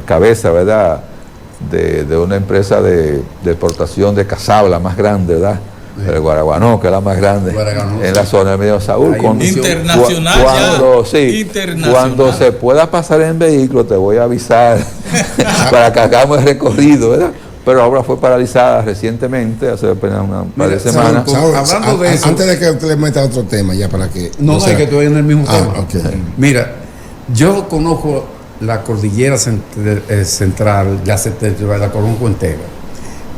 cabeza, ¿verdad?, de una empresa de exportación de cazabla más grande, ¿verdad? El Guaraguanó, que es la más grande en la zona del Medio Saúl. Cuando se pueda pasar en vehículo, te voy a avisar para que hagamos el recorrido, ¿verdad? Pero la obra fue paralizada recientemente, hace apenas un par de semanas. Hablando de eso, antes de que usted le meta otro tema, ya para que... No, es que estoy en el mismo tema. Okay. Mira, Yo conozco la cordillera central, la conozco entera.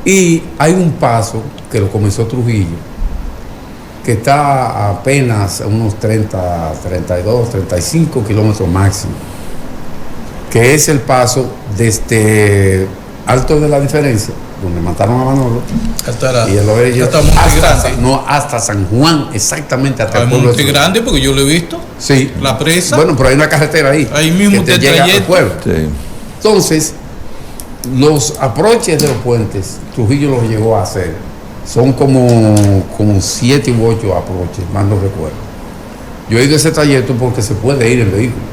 Y hay un paso que lo comenzó Trujillo, que está apenas a unos 30, 32, 35 kilómetros máximo, que es el paso desde Alto de la Diferencia, donde mataron a Manolo, hasta San Juan, exactamente hasta el pueblo. Monte Grande, porque yo lo he visto. Sí. La presa. Bueno, pero hay una carretera ahí. Ahí mismo que te llega al pueblo. Sí. Entonces, los aproches de los puentes, Trujillo los llegó a hacer. Son como 7 u 8 aproches, más no recuerdo. Yo he ido a ese trayecto porque se puede ir en vehículo.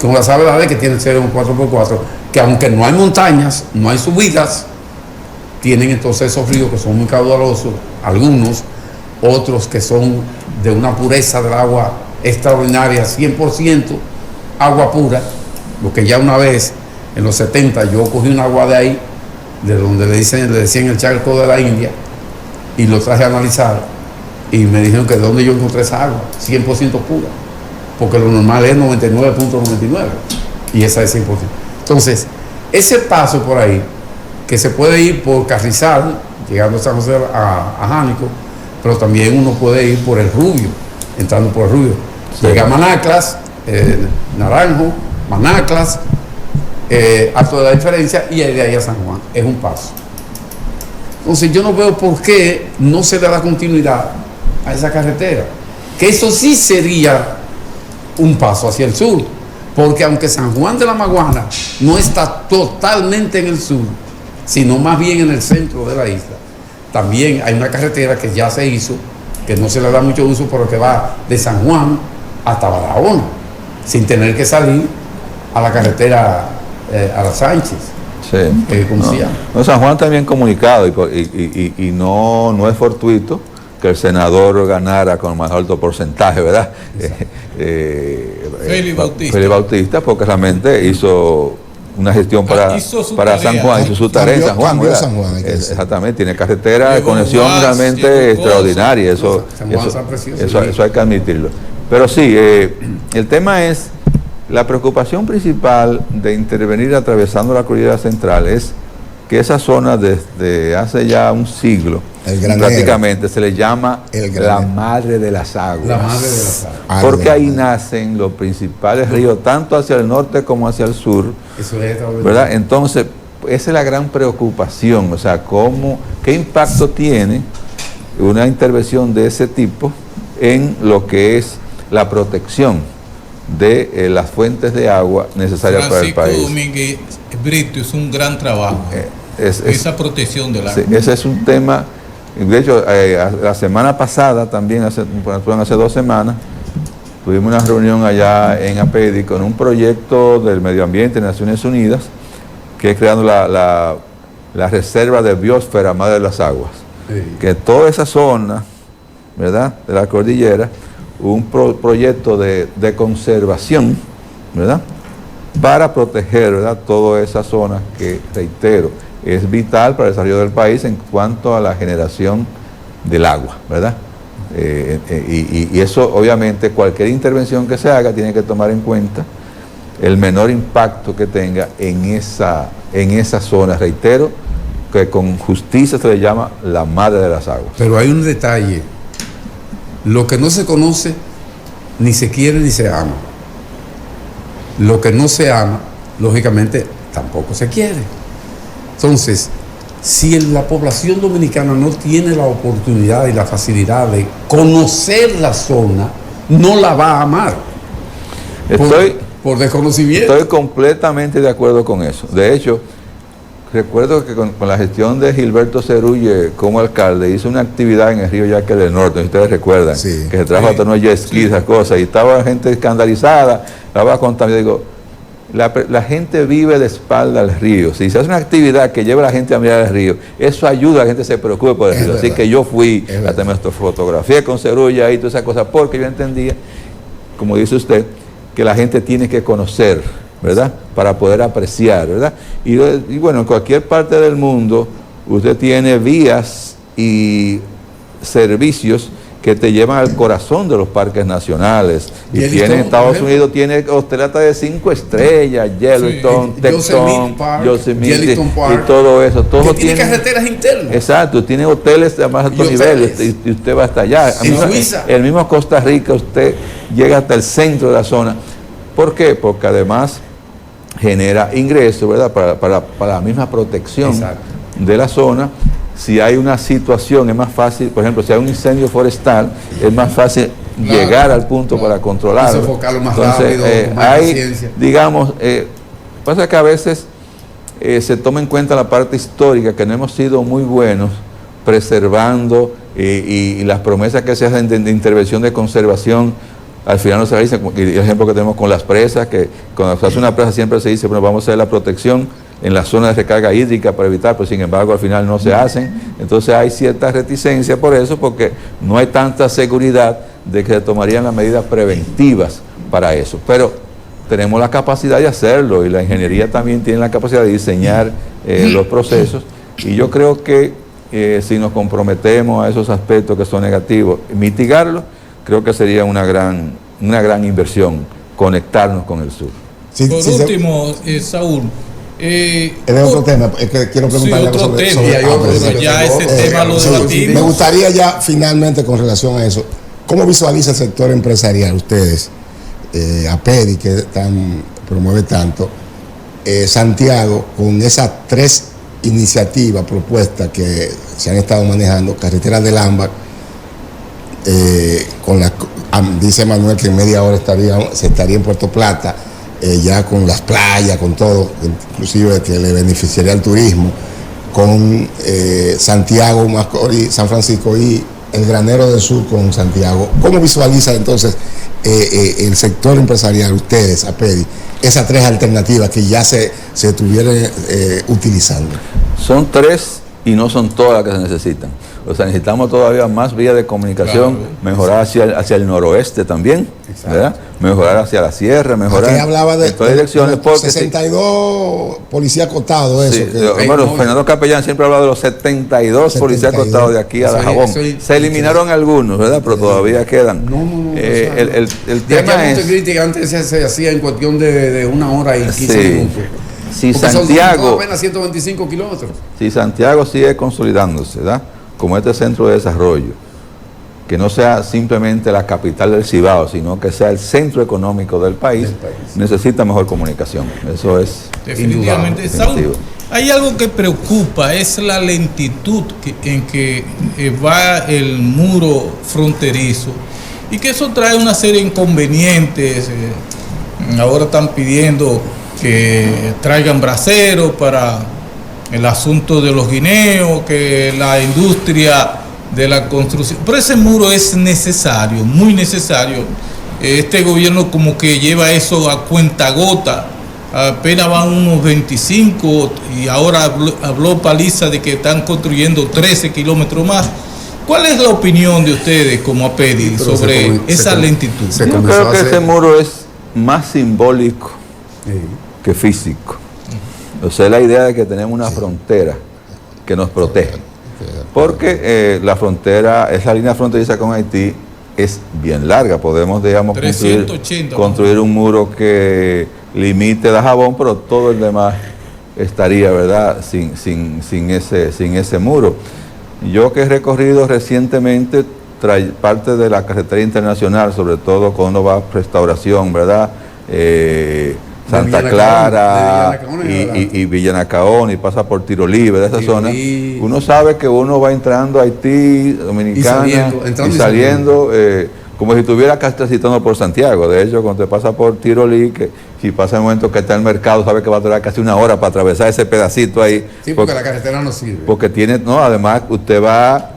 Con la verdad es que tiene que ser un 4x4, que aunque no hay montañas, no hay subidas, tienen entonces esos ríos que son muy caudalosos, algunos, otros que son de una pureza del agua extraordinaria, 100% agua pura, lo que ya una vez, en los 70, yo cogí un agua de ahí, de donde le decían el charco de la India, y lo traje a analizar, y me dijeron que de dónde yo encontré esa agua, 100% pura, porque lo normal es 99.99, y esa es 100%. Entonces, ese paso por ahí, que se puede ir por Carrizal, llegando a San José a Jánico, pero también uno puede ir por el Rubio, entrando por el Rubio. Sí. Llega a Manaclas, Naranjo, Manaclas, Alto de la Diferencia, y de ahí a San Juan. Es un paso. Entonces yo no veo por qué no se le da continuidad a esa carretera, que eso sí sería un paso hacia el sur, porque aunque San Juan de la Maguana no está totalmente en el sur, sino más bien en el centro de la isla, también hay una carretera que ya se hizo, que no se le da mucho uso, pero que va de San Juan hasta Barahona, sin tener que salir a la carretera a la Sánchez. Sí. ¿Cómo se llama? No, San Juan también comunicado, y no es fortuito que el senador ganara con más alto porcentaje, ¿verdad? Félix Bautista, porque realmente hizo una gestión para San Juan, hizo su tarea en San Juan, exactamente, tiene carretera de conexión realmente extraordinaria, eso hay que admitirlo. Pero sí, el tema es, la preocupación principal de intervenir atravesando la cordillera central es que esa zona desde hace ya un siglo prácticamente se le llama la madre de las aguas. La madre de las aguas. Porque ahí nacen los principales ríos, tanto hacia el norte como hacia el sur. Eso es, ¿verdad? Entonces, esa es la gran preocupación, o sea, qué impacto tiene una intervención de ese tipo en lo que es la protección de las fuentes de agua necesarias para el país. Francisco Domínguez Brito hizo un gran trabajo, esa protección del agua. Sí, ese es un tema. De hecho, la semana pasada, también hace 2 semanas, tuvimos una reunión allá en APEDI con un proyecto del medio ambiente de Naciones Unidas, que es creando la reserva de biosfera Madre de las Aguas. Sí. Que toda esa zona, ¿verdad?, de la cordillera, un proyecto de conservación, ¿verdad?, para proteger, ¿verdad?, toda esa zona que, reitero, es vital para el desarrollo del país en cuanto a la generación del agua, ¿verdad? Y eso, obviamente, cualquier intervención que se haga tiene que tomar en cuenta el menor impacto que tenga en esa zona, reitero, que con justicia se le llama la madre de las aguas. Pero hay un detalle: lo que no se conoce ni se quiere ni se ama. Lo que no se ama, lógicamente, tampoco se quiere. Entonces, si la población dominicana no tiene la oportunidad y la facilidad de conocer la zona, no la va a amar. Por desconocimiento. Estoy completamente de acuerdo con eso. De hecho, recuerdo que con la gestión de Gilberto Cerulle como alcalde, hizo una actividad en el río Yaque del Norte, ustedes recuerdan, sí, que se trajo hasta unos jet skis, esas cosas, y estaba gente escandalizada, estaba contaminada. Digo, la gente vive de espalda al río. Si se hace una actividad que lleva a la gente a mirar el río, eso ayuda a que la gente se preocupe por el río. Así que yo fui, hasta me fotografié con Cerulla y todas esas cosas, porque yo entendía, como dice usted, que la gente tiene que conocer, ¿verdad?, para poder apreciar, ¿verdad? Y bueno, en cualquier parte del mundo usted tiene vías y servicios que te llevan al corazón de los parques nacionales. Y tiene Estados Unidos, tiene hoteles de 5 estrellas, Yellowstone, Texton, Yosemite y todo eso. Todo tiene carreteras internas. Exacto, tiene hoteles de más alto nivel y usted va hasta allá. El mismo Costa Rica, usted llega hasta el centro de la zona. ¿Por qué? Porque además genera ingresos, ¿verdad? Para la misma protección de la zona. Si hay una situación, es más fácil, por ejemplo, si hay un incendio forestal, es más fácil llegar al punto para controlarlo. Sofocarlo más rápido, con más paciencia. Digamos, pasa que a veces se toma en cuenta la parte histórica, que no hemos sido muy buenos preservando y las promesas que se hacen de intervención de conservación, al final no se realizan. El ejemplo que tenemos con las presas, que cuando se hace una presa siempre se dice, bueno, vamos a hacer la protección en la zona de recarga hídrica para evitar, pero sin embargo al final no se hacen. Entonces hay cierta reticencia por eso, porque no hay tanta seguridad de que se tomarían las medidas preventivas para eso. Pero tenemos la capacidad de hacerlo y la ingeniería también tiene la capacidad de diseñar los procesos, y yo creo que si nos comprometemos a esos aspectos que son negativos, mitigarlos, creo que sería una gran inversión conectarnos con el sur. Por último, Saúl, es otro tema, es que quiero preguntarle algo sobre ese tema lo debatimos. Me gustaría ya finalmente, con relación a eso, ¿cómo visualiza el sector empresarial ustedes, APEDI, que promueve tanto, Santiago, con esas 3 iniciativas propuestas que se han estado manejando, carretera del Ámbar, dice Manuel que en media hora se estaría en Puerto Plata, ya con las playas, con todo, inclusive que le beneficiaría al turismo, con Santiago, Macorís, San Francisco y el Granero del Sur con Santiago. ¿Cómo visualiza entonces el sector empresarial, ustedes, APEDI, esas 3 alternativas que ya se estuvieran utilizando? Son 3 y no son todas las que se necesitan. O sea, necesitamos todavía más vías de comunicación, mejorar hacia el noroeste también, ¿verdad? Mejorar hacia la sierra, mejorar en todas direcciones. Porque 62 policías acotados, eso. Sí, bueno, Fernando Capellán siempre ha hablado de los 72 policías acotados de aquí a Dajabón. Se eliminaron algunos, ¿verdad? Pero todavía quedan. El tema es... Antes se hacía en cuestión de 1 hora y 15 minutos. Si Santiago... Son apenas 125 kilómetros. Si Santiago sigue consolidándose, ¿verdad?, como este centro de desarrollo, que no sea simplemente la capital del Cibao, sino que sea el centro económico del país, necesita mejor comunicación. Eso es definitivamente. Saúl, hay algo que preocupa, es la lentitud en que va el muro fronterizo, y que eso trae una serie de inconvenientes. Ahora están pidiendo que traigan braceros para el asunto de los guineos, que la industria de la construcción, pero ese muro es necesario, muy necesario. Este gobierno como que lleva eso a cuentagota, apenas van unos 25, y ahora habló Paliza de que están construyendo 13 kilómetros más. ¿Cuál es la opinión de ustedes como APEDI sobre esa lentitud? Yo creo que ese muro es más simbólico que físico. O sea, la idea de que tenemos una frontera que nos protege. Porque la esa línea fronteriza con Haití es bien larga. Podemos, digamos, construir un muro que limite Dajabón, pero todo el demás estaría, ¿verdad?, sin ese muro. Yo que he recorrido recientemente parte de la carretera internacional, sobre todo cuando va a Restauración, ¿verdad?, Santa Clara y Villanacaón, y pasa por Tiro Libre, de esa zona. Uno sabe que uno va entrando a Haití, Dominicana, y saliendo como si estuviera transitando por Santiago. De hecho, cuando te pasa por Tirolí, que si pasa el momento que está el mercado, sabe que va a durar casi 1 hora para atravesar ese pedacito ahí. Sí, porque la carretera no sirve. Porque además usted va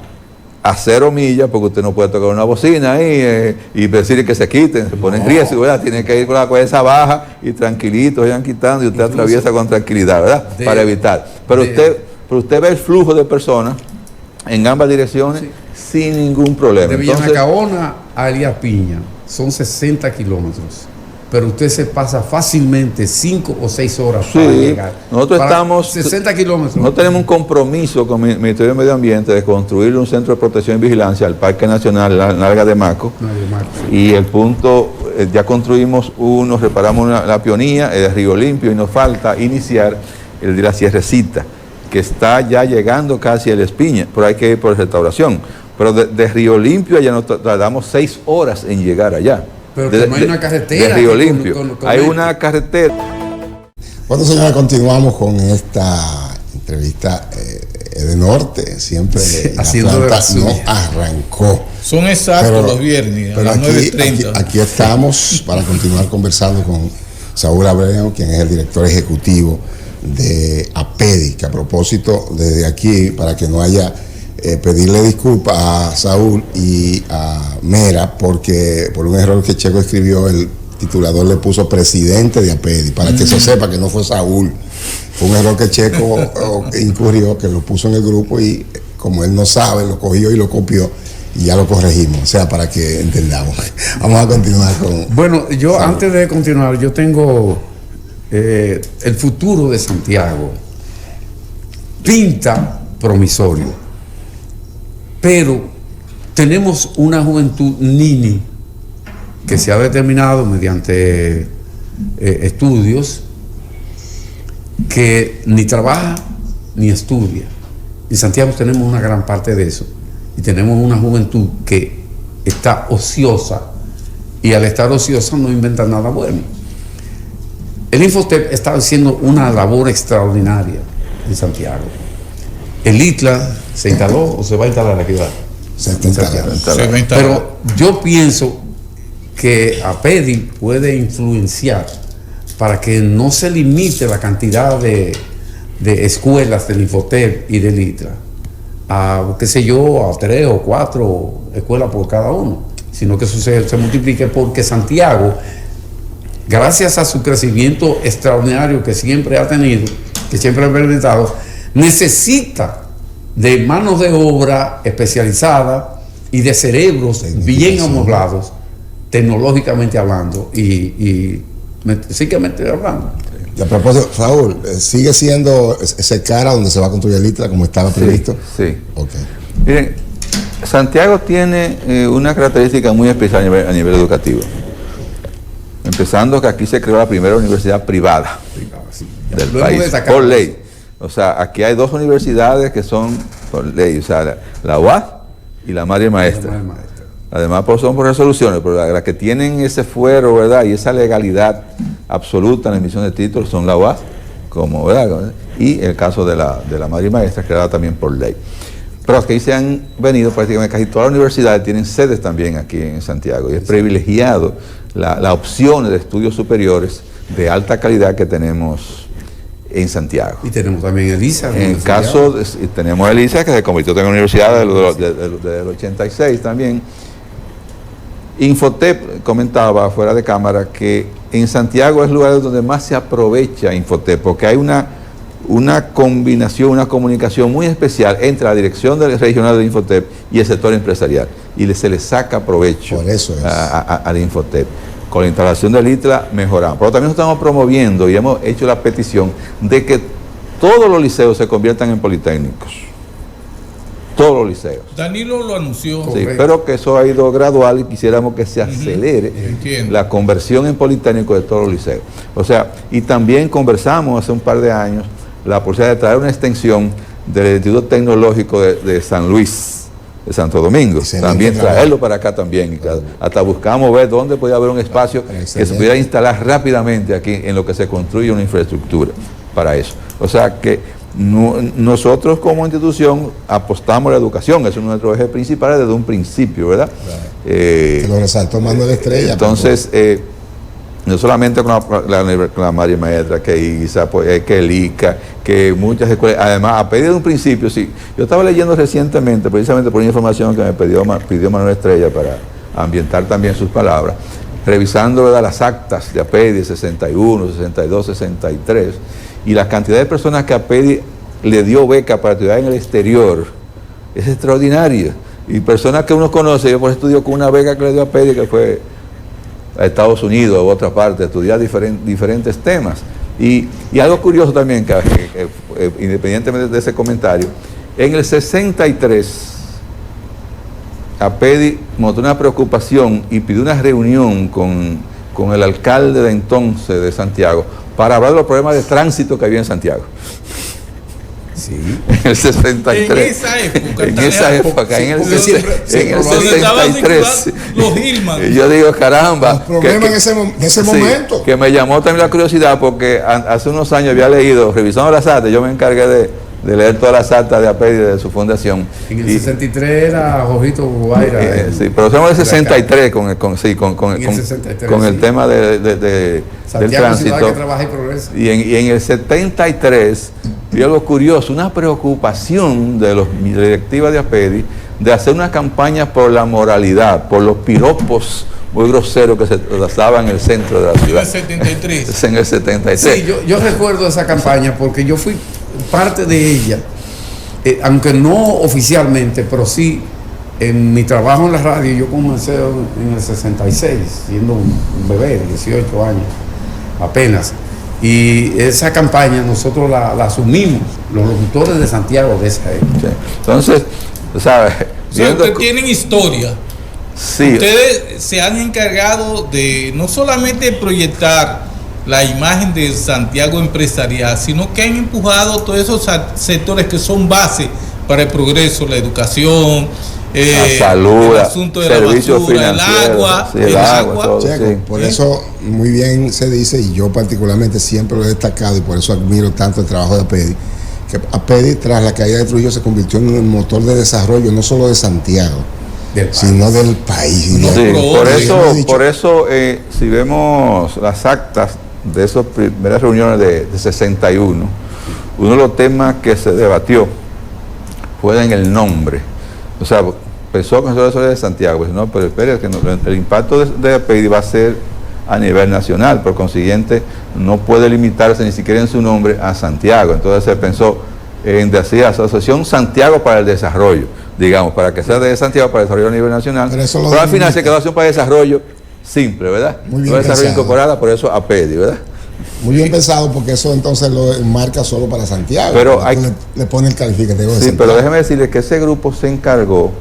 a 0 millas, porque usted no puede tocar una bocina ahí y decirle que se quiten, se ponen riesgo, ¿verdad? Tiene que ir con la cabeza baja y tranquilito, vayan quitando, y usted atraviesa con tranquilidad, ¿verdad? Para evitar. Pero usted ve el flujo de personas en ambas direcciones sin ningún problema. De Villanacaona a Elías Piña son 60 kilómetros. pero usted se pasa fácilmente 5 o 6 horas para llegar. Nosotros estamos 60 kilómetros. No tenemos un compromiso con el Ministerio de Medio Ambiente de construir un centro de protección y vigilancia al Parque Nacional Nalga de Maco. Sí. Y el punto, ya construimos uno, reparamos la Pionía, el de Río Limpio, y nos falta iniciar el de la Sierrecita, que está ya llegando casi a La Espiña, pero hay que ir por restauración. Pero de Río Limpio allá nos tardamos 6 horas en llegar allá. Pero no hay una carretera. De Río Limpio. Hay una carretera. Bueno, señores, continuamos con esta entrevista de Norte. Siempre la planta no arrancó. Son exactos los viernes, a las 9:30. Aquí estamos para continuar conversando con Saúl Abreu, quien es el director ejecutivo de APEDI, que a propósito, desde aquí, para que no haya... pedirle disculpas a Saúl y a Mera, porque por un error que Checo escribió, el titulador le puso presidente de APEDI, para que se sepa que no fue Saúl. Fue un error que Checo incurrió, que lo puso en el grupo y como él no sabe, lo cogió y lo copió y ya lo corregimos, o sea, para que entendamos. Vamos a continuar con... Bueno, yo Saúl. Antes de continuar, yo tengo el futuro de Santiago. Pinta promisorio. Pero tenemos una juventud nini que se ha determinado mediante estudios que ni trabaja ni estudia. En Santiago tenemos una gran parte de eso. Y tenemos una juventud que está ociosa y al estar ociosa no inventa nada bueno. El Infotep está haciendo una labor extraordinaria en Santiago. El ITLA se instaló o se va a instalar aquí. Se va a instalar. Pero yo pienso que APEDI puede influenciar para que no se limite la cantidad de escuelas del Infotep y del ITLA a, qué sé yo, a 3 o 4 escuelas por cada uno, sino que eso se multiplique, porque Santiago, gracias a su crecimiento extraordinario que siempre ha tenido, que siempre ha experimentado, necesita de manos de obra especializada y de cerebros bien amoblados, tecnológicamente hablando y físicamente hablando. Y a propósito, Saúl, ¿sigue siendo ese cara donde se va a construir el ITLA como estaba previsto? Sí. Okay. Miren, Santiago tiene una característica muy especial a nivel educativo. Empezando que aquí se creó la primera universidad privada del país, por ley. O sea, aquí hay 2 universidades que son por ley, o sea, la UAS y la Madre Maestra. Además, son por resoluciones, pero las que tienen ese fuero, ¿verdad? Y esa legalidad absoluta en la emisión de títulos son la UAS, como, ¿verdad? Y el caso de la Madre Maestra, creada también por ley. Pero aquí se han venido prácticamente casi todas las universidades, tienen sedes también aquí en Santiago, y es privilegiado la opción de estudios superiores de alta calidad que tenemos en Santiago. Y tenemos también ELISA. En el caso, tenemos ELISA, que se convirtió en universidad del 86 también. Infotep comentaba fuera de cámara que en Santiago es el lugar donde más se aprovecha Infotep, porque hay una combinación, una comunicación muy especial entre la dirección regional de Infotep y el sector empresarial, y se le saca provecho al Infotep. Con la instalación del ITLA mejoramos. Pero también estamos promoviendo y hemos hecho la petición de que todos los liceos se conviertan en politécnicos. Todos los liceos. Danilo lo anunció. Sí, pero que eso ha ido gradual y quisiéramos que se acelere la conversión en politécnico de todos los liceos. O sea, y también conversamos hace un par de años la posibilidad de traer una extensión del Instituto Tecnológico de San Luis, de Santo Domingo, también traerlo para acá también. Hasta buscamos ver dónde podía haber un espacio que se pudiera instalar rápidamente aquí en lo que se construye una infraestructura para eso. O sea que nosotros como institución apostamos a la educación, eso es nuestro eje principal desde un principio, ¿verdad? Claro. Lo resaltó Manuel Estrella. Entonces, no solamente con la María Maestra, que ISA, que el ICA, que muchas escuelas, además, a pedir de un principio, sí. Yo estaba leyendo recientemente, precisamente por una información que me pidió Manuel Estrella para ambientar también sus palabras, revisando, ¿verdad?, las actas de APEDI 61, 62, 63, y la cantidad de personas que APEDI le dio beca para estudiar en el exterior es extraordinaria. Y personas que uno conoce, yo por estudio con una beca que le dio APEDI, que fue a Estados Unidos o a otra parte a estudiar diferentes temas. Y algo curioso también, que independientemente de ese comentario, en el 63, Apedi mostró una preocupación y pidió una reunión con el alcalde de entonces de Santiago para hablar de los problemas de tránsito que había en Santiago. Sí. En el 63. En esa época, en el 63. Los Hillman. Y yo digo, caramba. Los problemas en ese momento. Que me llamó también la curiosidad porque hace unos años había leído, revisando las actas, yo me encargué de leer todas las actas de Apedi de su fundación. En el 63 era Jorgito Guaira. Sí, pero somos del 63 con el 63, con el sí. tema del tránsito. Que trabaja y progresa. Y en el 73 vi algo curioso, una preocupación de los directivas de Apedi de hacer una campaña por la moralidad, por los piropos muy groseros que se daban en el centro de la ciudad. En el 73. En el 73. Sí, yo recuerdo esa campaña porque yo fui parte de ella, aunque no oficialmente, pero sí en mi trabajo en la radio. Yo comencé en el 66, siendo un bebé de 18 años apenas, y esa campaña nosotros la asumimos los locutores de Santiago de esa época. Sí. Entonces, ¿sabes? O sea, ustedes tienen historia. Sí. Ustedes se han encargado de no solamente proyectar la imagen de Santiago empresarial, sino que han empujado todos esos sectores que son base para el progreso, la educación, la salud, el asunto de servicios la basura, el agua, sí, el agua. Todo, Checo, sí. por eso muy bien se dice, y yo particularmente siempre lo he destacado, y por eso admiro tanto el trabajo de Apedi, que Apedi tras la caída de Trujillo se convirtió en un motor de desarrollo no solo de Santiago, sino del país. Sí, por eso si vemos las actas de esas primeras reuniones de 61, uno de los temas que se debatió fue en el nombre. O sea, pensó que eso de Santiago, pues, no, pero espere, que el impacto de Apedi va a ser a nivel nacional, por consiguiente no puede limitarse ni siquiera en su nombre a Santiago. Entonces se pensó en decir Asociación Santiago para el Desarrollo, digamos, para que sea de Santiago para el desarrollo a nivel nacional, pero al final se quedó Asociación para el Desarrollo simple, ¿verdad? Muy bien no desarrollo pensado. incorporada, por eso Apedi, ¿verdad? Muy bien pensado, porque eso entonces lo marca solo para Santiago. Pero le pone el calificativo de sí, Santiago. pero déjeme decirle que ese grupo se encargó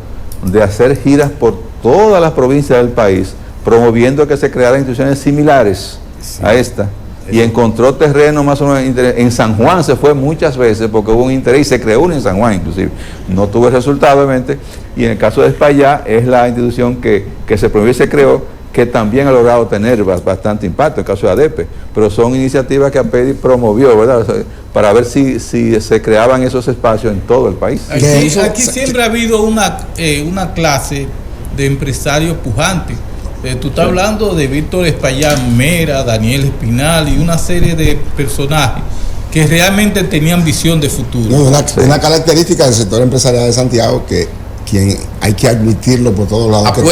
de hacer giras por todas las provincias del país, promoviendo que se crearan instituciones similares a esta. Y encontró terreno más o menos en San Juan. Se fue muchas veces porque hubo un interés y se creó una en San Juan inclusive. No tuvo el resultado, obviamente. Y en el caso de Espaillá es la institución que se promovió y se creó, que también ha logrado tener bastante impacto en el caso de ADEPE. Pero son iniciativas que Apedi promovió, ¿verdad? Para ver si se creaban esos espacios en todo el país. Aquí siempre ha habido una clase de empresarios pujantes. Tú estás hablando de Víctor Espaillá Mera, Daniel Espinal y una serie de personajes que realmente tenían visión de futuro. No, una característica del sector empresarial de Santiago que hay que admitirlo por todos lados, que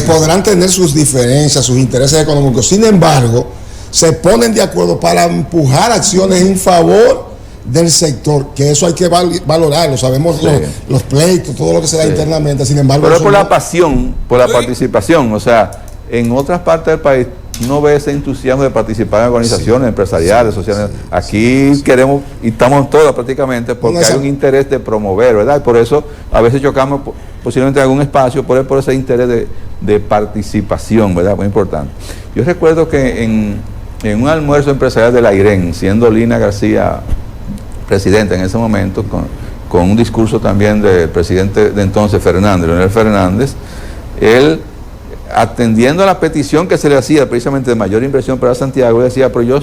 podrán tener sus diferencias, sus intereses económicos, sin embargo, se ponen de acuerdo para empujar acciones en favor del sector, que eso hay que valorarlo. Sabemos los pleitos, todo lo que se da internamente, sin embargo. Pero es por la pasión, por la participación. O sea, en otras partes del país no ve ese entusiasmo de participar en organizaciones empresariales, sociales. Aquí queremos, y estamos todas prácticamente, porque hay un interés de promover, ¿verdad? Y por eso a veces chocamos posiblemente en algún espacio por ese interés de participación, ¿verdad? Muy importante. Yo recuerdo que en un almuerzo empresarial de la IREN, siendo Lina García presidente en ese momento, con un discurso también del presidente de entonces, Leonel Fernández, él, atendiendo a la petición que se le hacía precisamente de mayor inversión para Santiago, decía, pero yo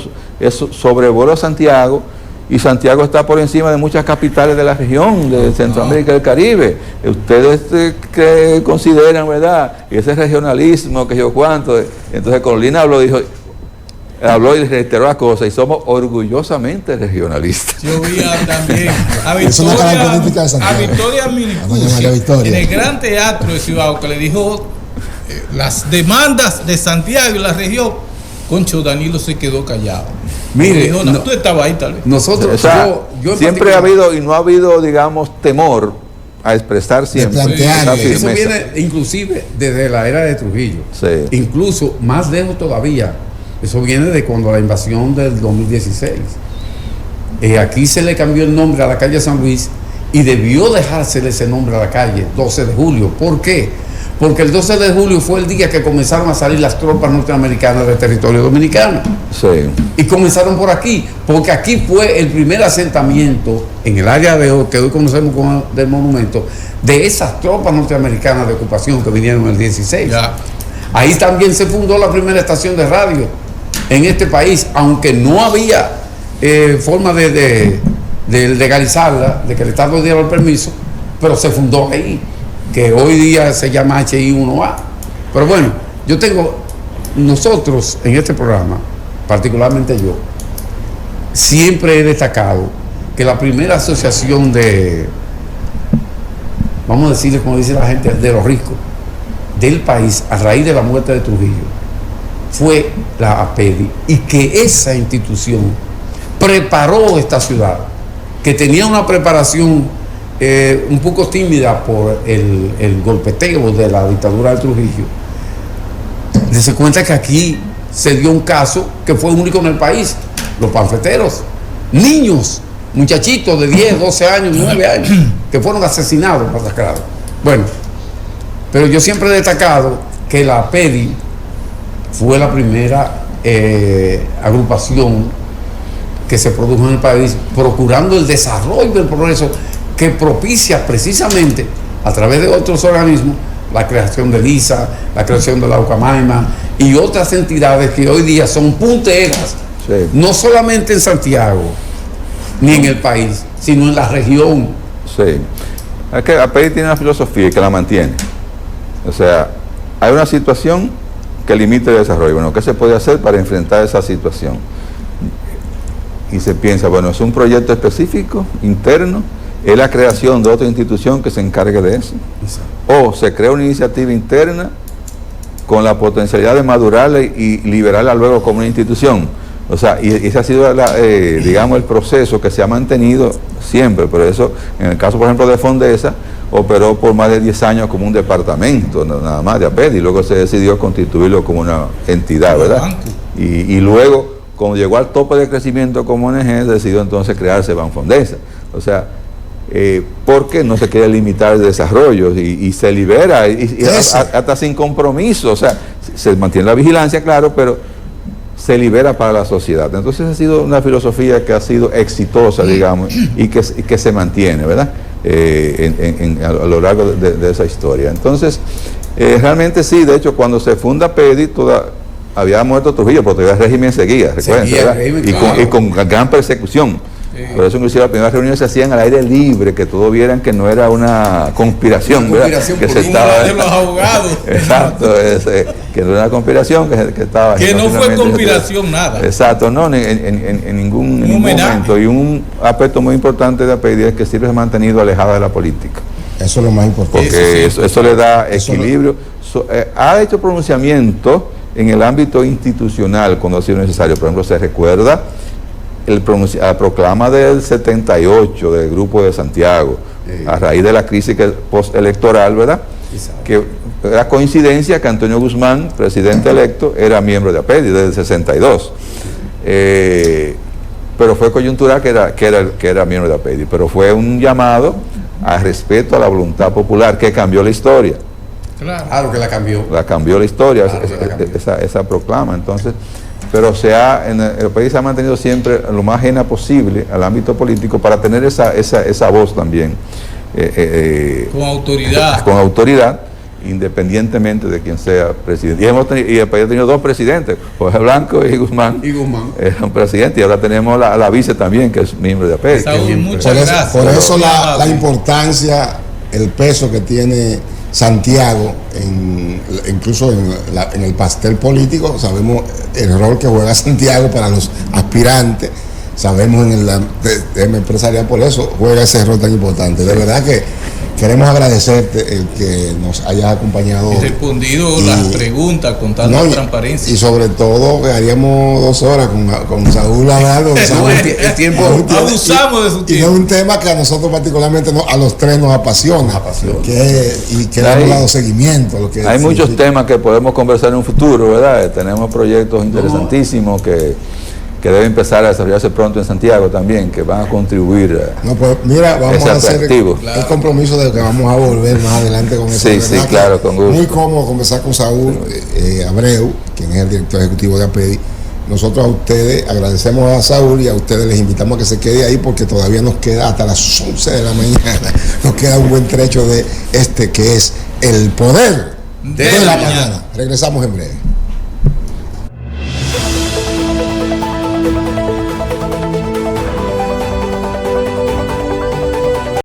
sobrevuelo a Santiago, y Santiago está por encima de muchas capitales de la región, de Centroamérica y del Caribe. Ustedes que consideran, ¿verdad? Y ese regionalismo, que yo cuánto. Entonces Carolina habló y reiteró la cosa, y somos orgullosamente regionalistas. Yo vi también a Victoria Minicucci en el Gran Teatro de Cibao, que le dijo las demandas de Santiago y la región. Concho, Danilo se quedó callado. Mire, dijo, tú estabas ahí tal vez. Nosotros, yo siempre ha habido, y no ha habido, digamos, temor a expresar siempre esa firmeza. Eso viene inclusive desde la era de Trujillo. Sí. Incluso más lejos todavía. Eso viene de cuando la invasión del 2016. Aquí se le cambió el nombre a la calle San Luis y debió dejársele ese nombre a la calle, 12 de julio. ¿Por qué? Porque el 12 de julio fue el día que comenzaron a salir las tropas norteamericanas del territorio dominicano. Sí. Y comenzaron por aquí, porque aquí fue el primer asentamiento en el área de hoy, que hoy conocemos como del monumento, de esas tropas norteamericanas de ocupación que vinieron en el 16. Ya. Ahí también se fundó la primera estación de radio en este país, aunque no había forma de legalizarla, de que el Estado diera el permiso, pero se fundó ahí, que hoy día se llama HI1A. Pero bueno, nosotros en este programa, particularmente yo, siempre he destacado que la primera asociación vamos a decirle, como dice la gente, de los ricos del país a raíz de la muerte de Trujillo fue la APEDI, y que esa institución preparó esta ciudad, que tenía una preparación un poco tímida por el golpeteo de la dictadura de Trujillo. Se cuenta que aquí se dio un caso que fue único en el país: los panfleteros, niños, muchachitos de 10, 12 años, 9 años, que fueron asesinados, masacrados. Bueno, pero yo siempre he destacado que la APEDI fue la primera agrupación que se produjo en el país, procurando el desarrollo del progreso que propicia precisamente a través de otros organismos la creación de LISA, la creación de la UCAMAIMA y otras entidades que hoy día son punteras, sí, no solamente en Santiago ni en el país, sino en la región. Sí, es que APEDI tiene una filosofía que la mantiene. O sea, hay una situación que limita el desarrollo. Bueno, ¿qué se puede hacer para enfrentar esa situación? Y se piensa, bueno, es un proyecto específico, interno, es la creación de otra institución que se encargue de eso. Exacto. O se crea una iniciativa interna con la potencialidad de madurarla y liberarla luego como una institución. O sea, y ese ha sido, digamos, el proceso que se ha mantenido siempre. Por eso, en el caso, por ejemplo, de Fondesa, operó por más de 10 años como un departamento, nada más, de APEDI, y luego se decidió constituirlo como una entidad, ¿verdad? Y luego, cuando llegó al tope de crecimiento como ONG, se decidió entonces crearse Banfondesa. O sea, porque no se quiere limitar el desarrollo y se libera, hasta sin compromiso. O sea, se mantiene la vigilancia, claro, pero se libera para la sociedad. Entonces ha sido una filosofía que ha sido exitosa, digamos, y que se mantiene, ¿verdad? A lo largo de esa historia. Entonces, realmente sí, de hecho, cuando se funda APEDI, había muerto Trujillo, pero todavía el régimen seguía, recuerden, y con gran persecución. Sí. Por eso inclusive las primeras reuniones se hacían al aire libre, que todos vieran que no era una conspiración, que se estaba de los abogados. Exacto, que no era una conspiración, que estaba... Que no fue conspiración nada. Exacto, no, en ningún momento. Y un aspecto muy importante de APEDI es que siempre se ha mantenido alejada de la política. Eso es lo más importante. Porque eso le da equilibrio. Ha hecho pronunciamientos en el ámbito institucional cuando ha sido necesario. Por ejemplo, se recuerda la proclama del 78 del Grupo de Santiago, a raíz de la crisis postelectoral, ¿verdad? Exacto. Que era coincidencia que Antonio Guzmán, presidente electo, era miembro de APEDI desde el 62. Pero fue coyuntural que era miembro de APEDI, pero fue un llamado a respeto a la voluntad popular que cambió la historia. Claro que la cambió. La cambió la historia, claro, esa proclama. Entonces, pero el país se ha mantenido siempre lo más ajena posible al ámbito político para tener esa voz también. Con autoridad. Con autoridad, independientemente de quién sea presidente. Y el país ha tenido dos presidentes, Jorge Blanco y Guzmán. Eran presidentes, y ahora tenemos la vice también, que es miembro de APEDI. Muchas gracias. Por eso la importancia, el peso que tiene Santiago, incluso en el pastel político. Sabemos el rol que juega Santiago para los aspirantes, sabemos en el tema empresarial, por eso juega ese rol tan importante. De verdad que queremos agradecerte el que nos hayas acompañado. Y respondido las preguntas con tanta transparencia. Y sobre todo, haríamos 2 horas con Saúl hablando. El tiempo, abusamos de su tiempo. Y es un tema que a nosotros particularmente, a los tres nos apasiona. Y que le hemos dado seguimiento. Hay muchos temas que podemos conversar en un futuro, ¿verdad? Tenemos proyectos interesantísimos que deben empezar a desarrollarse pronto en Santiago también, que van a contribuir mira, vamos a hacer el compromiso de que vamos a volver más adelante con eso. Sí, claro, con gusto. Muy cómodo conversar con Saúl Abreu, quien es el director ejecutivo de APEDI. Nosotros a ustedes agradecemos a Saúl y a ustedes les invitamos a que se quede ahí porque todavía nos queda hasta las 11 de la mañana, nos queda un buen trecho de que es el poder de la mañana. Regresamos en breve.